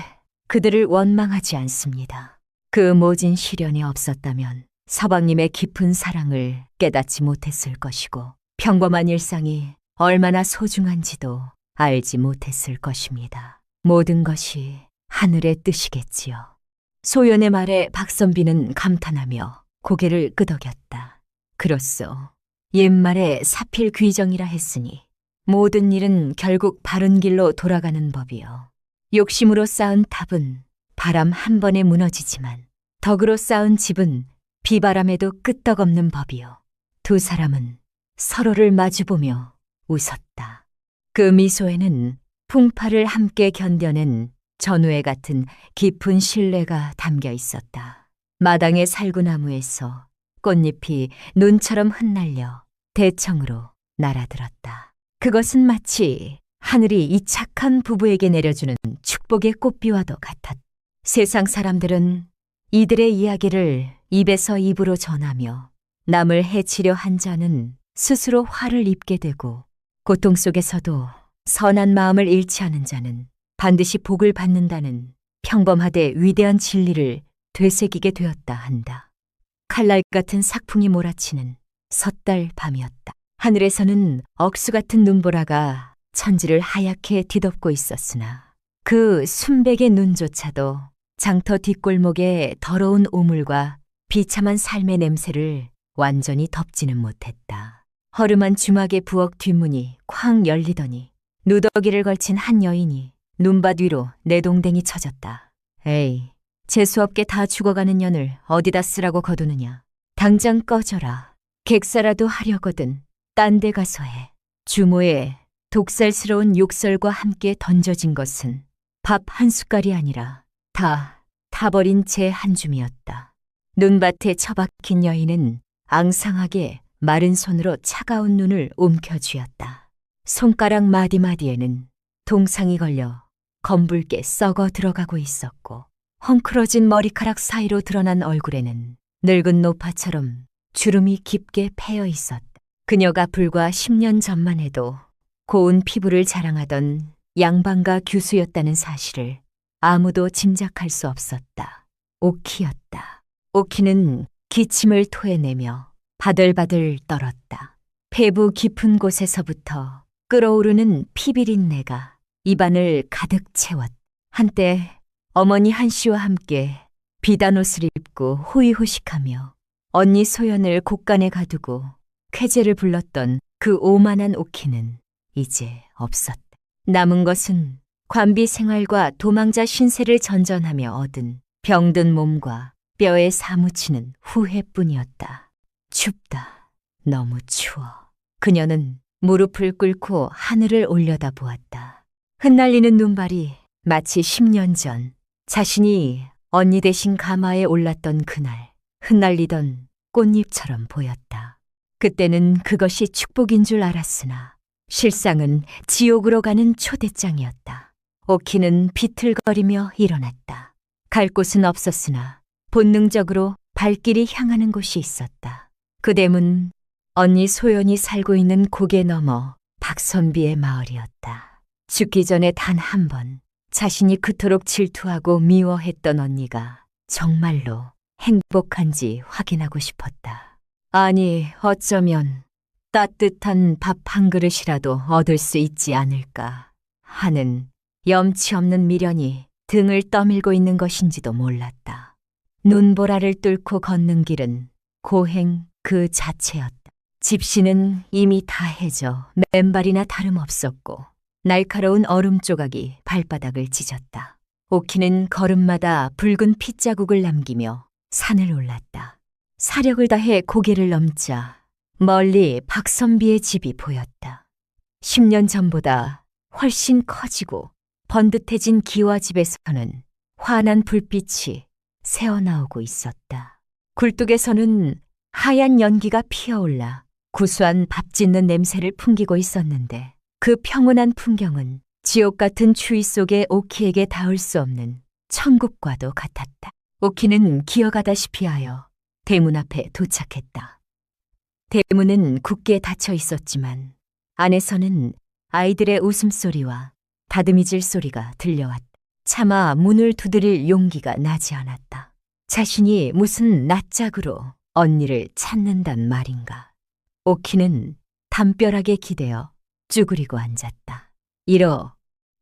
그들을 원망하지 않습니다. 그 모진 시련이 없었다면 서방님의 깊은 사랑을 깨닫지 못했을 것이고 평범한 일상이 얼마나 소중한지도 알지 못했을 것입니다. 모든 것이 하늘의 뜻이겠지요. 소연의 말에 박선비는 감탄하며 고개를 끄덕였다. 그렇소. 옛말에 사필귀정이라 했으니 모든 일은 결국 바른 길로 돌아가는 법이요. 욕심으로 쌓은 탑은 바람 한 번에 무너지지만 덕으로 쌓은 집은 비바람에도 끄떡없는 법이요. 두 사람은 서로를 마주보며 웃었다. 그 미소에는 풍파를 함께 견뎌낸 전우애 같은 깊은 신뢰가 담겨 있었다. 마당의 살구나무에서 꽃잎이 눈처럼 흩날려 대청으로 날아들었다. 그것은 마치 하늘이 이 착한 부부에게 내려주는 축복의 꽃비와도 같았다. 세상 사람들은 이들의 이야기를 입에서 입으로 전하며 남을 해치려 한 자는 스스로 화를 입게 되고 고통 속에서도 선한 마음을 잃지 않은 자는 반드시 복을 받는다는 평범하되 위대한 진리를 되새기게 되었다 한다. 칼날 같은 삭풍이 몰아치는 섣달 밤이었다. 하늘에서는 억수 같은 눈보라가 천지를 하얗게 뒤덮고 있었으나 그 순백의 눈조차도 장터 뒷골목의 더러운 오물과 비참한 삶의 냄새를 완전히 덮지는 못했다. 허름한 주막의 부엌 뒷문이 쾅 열리더니 누더기를 걸친 한 여인이 눈밭 위로 내동댕이 쳐졌다. 에이, 재수없게 다 죽어가는 년을 어디다 쓰라고 거두느냐. 당장 꺼져라. 객사라도 하려거든 딴 데 가서 해. 주모의 독살스러운 욕설과 함께 던져진 것은 밥 한 숟갈이 아니라 다 타버린 재 한 줌이었다. 눈밭에 처박힌 여인은 앙상하게 마른 손으로 차가운 눈을 움켜쥐었다. 손가락 마디마디에는 동상이 걸려 검붉게 썩어 들어가고 있었고 헝클어진 머리카락 사이로 드러난 얼굴에는 늙은 노파처럼 주름이 깊게 패여 있었다. 그녀가 불과 10년 전만 해도 고운 피부를 자랑하던 양반가 교수였다는 사실을 아무도 짐작할 수 없었다. 오키였다. 오키는 기침을 토해내며 바들바들 떨었다. 폐부 깊은 곳에서부터 끓어오르는 피비린내가 입안을 가득 채웠다. 한때 어머니 한씨와 함께 비단 옷을 입고 호의호식하며 언니 소연을 곳간에 가두고 쾌재를 불렀던 그 오만한 오키는 이제 없었다. 남은 것은 관비 생활과 도망자 신세를 전전하며 얻은 병든 몸과 뼈에 사무치는 후회뿐이었다. 춥다. 너무 추워. 그녀는 무릎을 꿇고 하늘을 올려다보았다. 흩날리는 눈발이 마치 10년 전 자신이 언니 대신 가마에 올랐던 그날 흩날리던 꽃잎처럼 보였다. 그때는 그것이 축복인 줄 알았으나 실상은 지옥으로 가는 초대장이었다. 오키는 비틀거리며 일어났다. 갈 곳은 없었으나 본능적으로 발길이 향하는 곳이 있었다. 그 댐은 언니 소연이 살고 있는 고개 너머 박선비의 마을이었다. 죽기 전에 단 한 번 자신이 그토록 질투하고 미워했던 언니가 정말로 행복한지 확인하고 싶었다. 아니, 어쩌면 따뜻한 밥 한 그릇이라도 얻을 수 있지 않을까 하는 염치 없는 미련이 등을 떠밀고 있는 것인지도 몰랐다. 눈보라를 뚫고 걷는 길은 고행 그 자체였다. 집시는 이미 다 해져 맨발이나 다름없었고 날카로운 얼음 조각이 발바닥을 찢었다. 오키는 걸음마다 붉은 핏자국을 남기며 산을 올랐다. 사력을 다해 고개를 넘자 멀리 박선비의 집이 보였다. 10년 전보다 훨씬 커지고 번듯해진 기와집에서는 환한 불빛이 새어나오고 있었다. 굴뚝에서는 하얀 연기가 피어올라 구수한 밥 짓는 냄새를 풍기고 있었는데 그 평온한 풍경은 지옥 같은 추위 속에 오키에게 닿을 수 없는 천국과도 같았다. 오키는 기어가다시피 하여 대문 앞에 도착했다. 대문은 굳게 닫혀 있었지만 안에서는 아이들의 웃음소리와 다듬이질 소리가 들려왔다. 차마 문을 두드릴 용기가 나지 않았다. 자신이 무슨 낯짝으로 언니를 찾는단 말인가. 오키는 담벼락에 기대어 쭈그리고 앉았다. 이러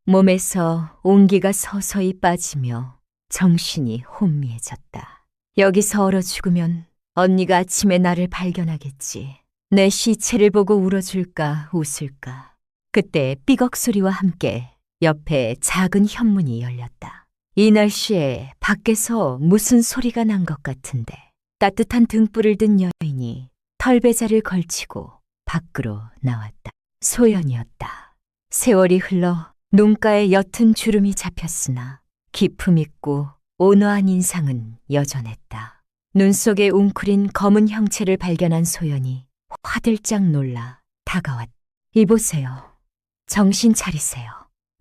몸에서 온기가 서서히 빠지며 정신이 혼미해졌다. 여기서 얼어 죽으면 언니가 아침에 나를 발견하겠지. 내 시체를 보고 울어줄까 웃을까. 그때 삐걱 소리와 함께 옆에 작은 현문이 열렸다. 이 날씨에 밖에서 무슨 소리가 난 것 같은데 따뜻한 등불을 든 여인이 털배자를 걸치고 밖으로 나왔다. 소연이었다. 세월이 흘러 눈가에 옅은 주름이 잡혔으나 기품 있고 온화한 인상은 여전했다. 눈 속에 웅크린 검은 형체를 발견한 소연이 화들짝 놀라 다가왔다. 이보세요. 정신 차리세요.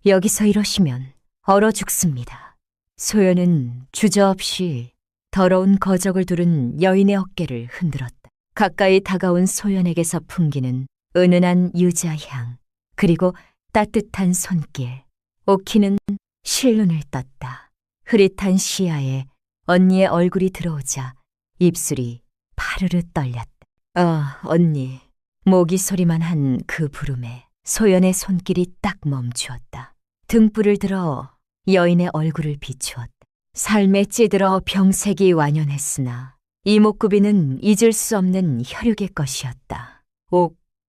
여기서 이러시면 얼어 죽습니다. 소연은 주저없이 더러운 거적을 두른 여인의 어깨를 흔들었다. 가까이 다가온 소연에게서 풍기는 은은한 유자향, 그리고 따뜻한 손길. 오키는 실눈을 떴다. 흐릿한 시야에 언니의 얼굴이 들어오자 입술이 파르르 떨렸다. 언니. 모기 소리만 한 그 부름에 소연의 손길이 딱 멈추었다. 등불을 들어 여인의 얼굴을 비추었다. 삶에 찌들어 병색이 완연했으나 이목구비는 잊을 수 없는 혈육의 것이었다.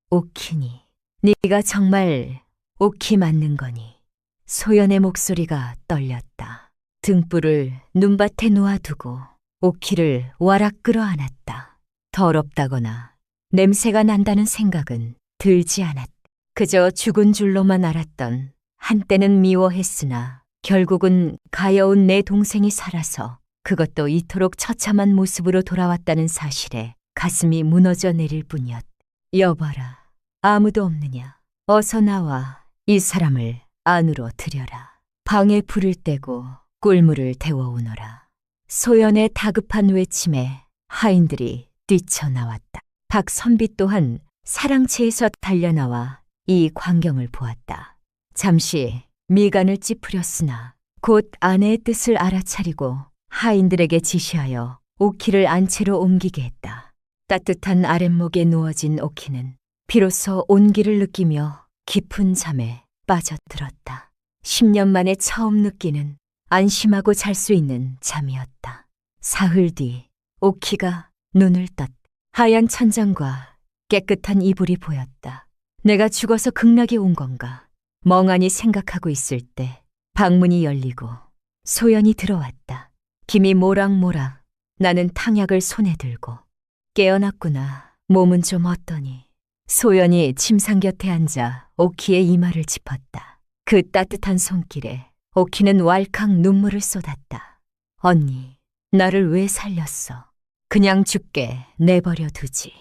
오키니, 네가 정말 오키 맞는 거니? 소연의 목소리가 떨렸다. 등불을 눈밭에 놓아두고 오키를 와락 끌어안았다. 더럽다거나 냄새가 난다는 생각은 들지 않았다. 그저 죽은 줄로만 알았던, 한때는 미워했으나 결국은 가여운 내 동생이 살아서 그것도 이토록 처참한 모습으로 돌아왔다는 사실에 가슴이 무너져 내릴 뿐이었다. 여봐라, 아무도 없느냐? 어서 나와 이 사람을 안으로 들여라. 방에 불을 떼고 꿀물을 데워오너라. 소연의 다급한 외침에 하인들이 뛰쳐나왔다. 박선비 또한 사랑채에서 달려나와 이 광경을 보았다. 잠시 미간을 찌푸렸으나 곧 아내의 뜻을 알아차리고 하인들에게 지시하여 오키를 안채로 옮기게 했다. 따뜻한 아랫목에 누워진 오키는 비로소 온기를 느끼며 깊은 잠에 빠져들었다. 10년 만에 처음 느끼는 안심하고 잘 수 있는 잠이었다. 사흘 뒤 오키가 눈을 떴다. 하얀 천장과 깨끗한 이불이 보였다. 내가 죽어서 극락에 온 건가? 멍하니 생각하고 있을 때 방문이 열리고 소연이 들어왔다. 김이 모락모락. 나는 탕약을 손에 들고 깨어났구나. 몸은 좀 어떠니? 소연이 침상 곁에 앉아 오키의 이마를 짚었다. 그 따뜻한 손길에 오키는 왈칵 눈물을 쏟았다. 언니, 나를 왜 살렸어? 그냥 죽게 내버려 두지.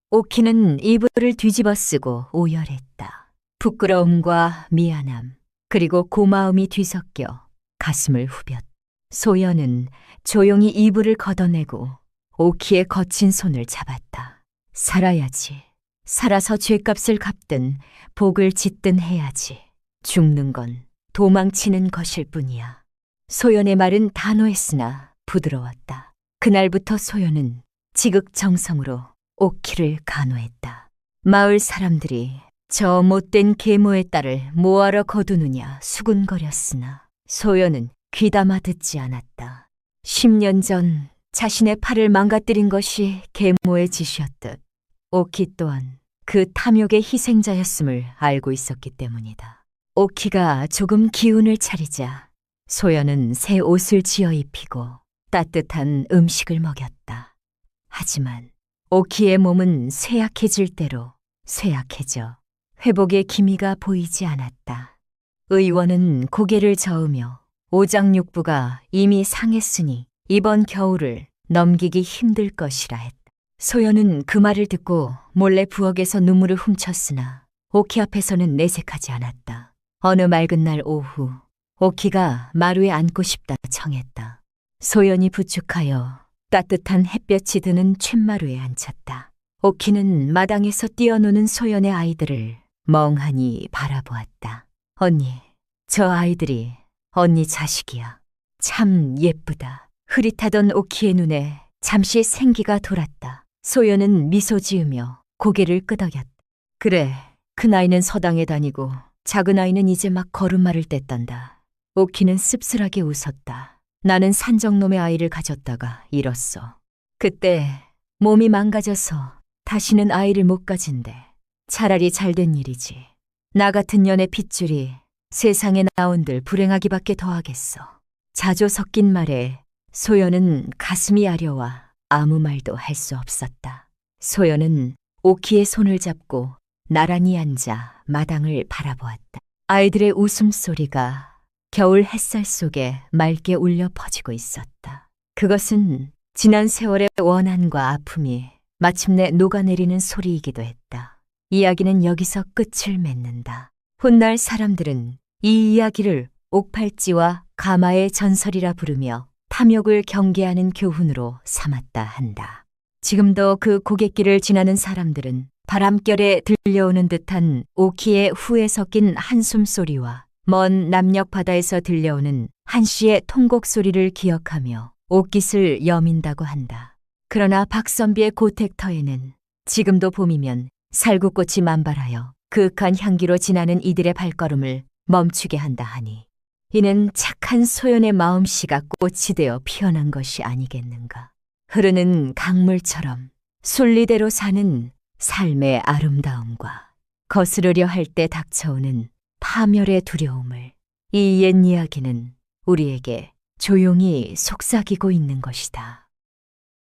오키는 이불을 뒤집어 쓰고 오열했다. 부끄러움과 미안함, 그리고 고마움이 뒤섞여 가슴을 후볐다. 소연은 조용히 이불을 걷어내고 오키의 거친 손을 잡았다. 살아야지. 살아서 죗값을 갚든 복을 짓든 해야지. 죽는 건 도망치는 것일 뿐이야. 소연의 말은 단호했으나 부드러웠다. 그날부터 소연은 지극정성으로 오키를 간호했다. 마을 사람들이 저 못된 계모의 딸을 뭐하러 거두느냐 수군거렸으나 소연은 귀담아 듣지 않았다. 10년 전 자신의 팔을 망가뜨린 것이 계모의 짓이었듯 오키 또한 그 탐욕의 희생자였음을 알고 있었기 때문이다. 오키가 조금 기운을 차리자 소연은 새 옷을 지어 입히고 따뜻한 음식을 먹였다. 하지만 오키의 몸은 쇠약해질 대로 쇠약해져 회복의 기미가 보이지 않았다. 의원은 고개를 저으며 오장육부가 이미 상했으니 이번 겨울을 넘기기 힘들 것이라 했다. 소연은 그 말을 듣고 몰래 부엌에서 눈물을 훔쳤으나 오키 앞에서는 내색하지 않았다. 어느 맑은 날 오후 오키가 마루에 앉고 싶다 청했다. 소연이 부축하여 따뜻한 햇볕이 드는 쇳마루에 앉혔다. 오키는 마당에서 뛰어노는 소연의 아이들을 멍하니 바라보았다. 언니, 저 아이들이 언니 자식이야. 참 예쁘다. 흐릿하던 오키의 눈에 잠시 생기가 돌았다. 소연은 미소 지으며 고개를 끄덕였다. 그래, 큰 아이는 서당에 다니고 작은 아이는 이제 막 걸음마를 뗐단다. 오키는 씁쓸하게 웃었다. 나는 산적놈의 아이를 가졌다가 잃었어. 그때 몸이 망가져서 다시는 아이를 못 가진대. 차라리 잘된 일이지. 나 같은 년의 핏줄이 세상에 나온들 불행하기밖에 더하겠어. 자조 섞인 말에 소연은 가슴이 아려와 아무 말도 할 수 없었다. 소연은 오키의 손을 잡고 나란히 앉아 마당을 바라보았다. 아이들의 웃음소리가 겨울 햇살 속에 맑게 울려 퍼지고 있었다. 그것은 지난 세월의 원한과 아픔이 마침내 녹아내리는 소리이기도 했다. 이야기는 여기서 끝을 맺는다. 훗날 사람들은 이 이야기를 옥팔찌와 가마의 전설이라 부르며 탐욕을 경계하는 교훈으로 삼았다 한다. 지금도 그 고갯길을 지나는 사람들은 바람결에 들려오는 듯한 오키의 후에 섞인 한숨 소리와 먼 남녘 바다에서 들려오는 한시의 통곡 소리를 기억하며 옷깃을 여민다고 한다. 그러나 박선비의 고택터에는 지금도 봄이면 살구꽃이 만발하여 그윽한 향기로 지나는 이들의 발걸음을 멈추게 한다 하니 이는 착한 소연의 마음씨가 꽃이 되어 피어난 것이 아니겠는가. 흐르는 강물처럼 순리대로 사는 삶의 아름다움과 거스르려 할 때 닥쳐오는 파멸의 두려움을 이 옛 이야기는 우리에게 조용히 속삭이고 있는 것이다.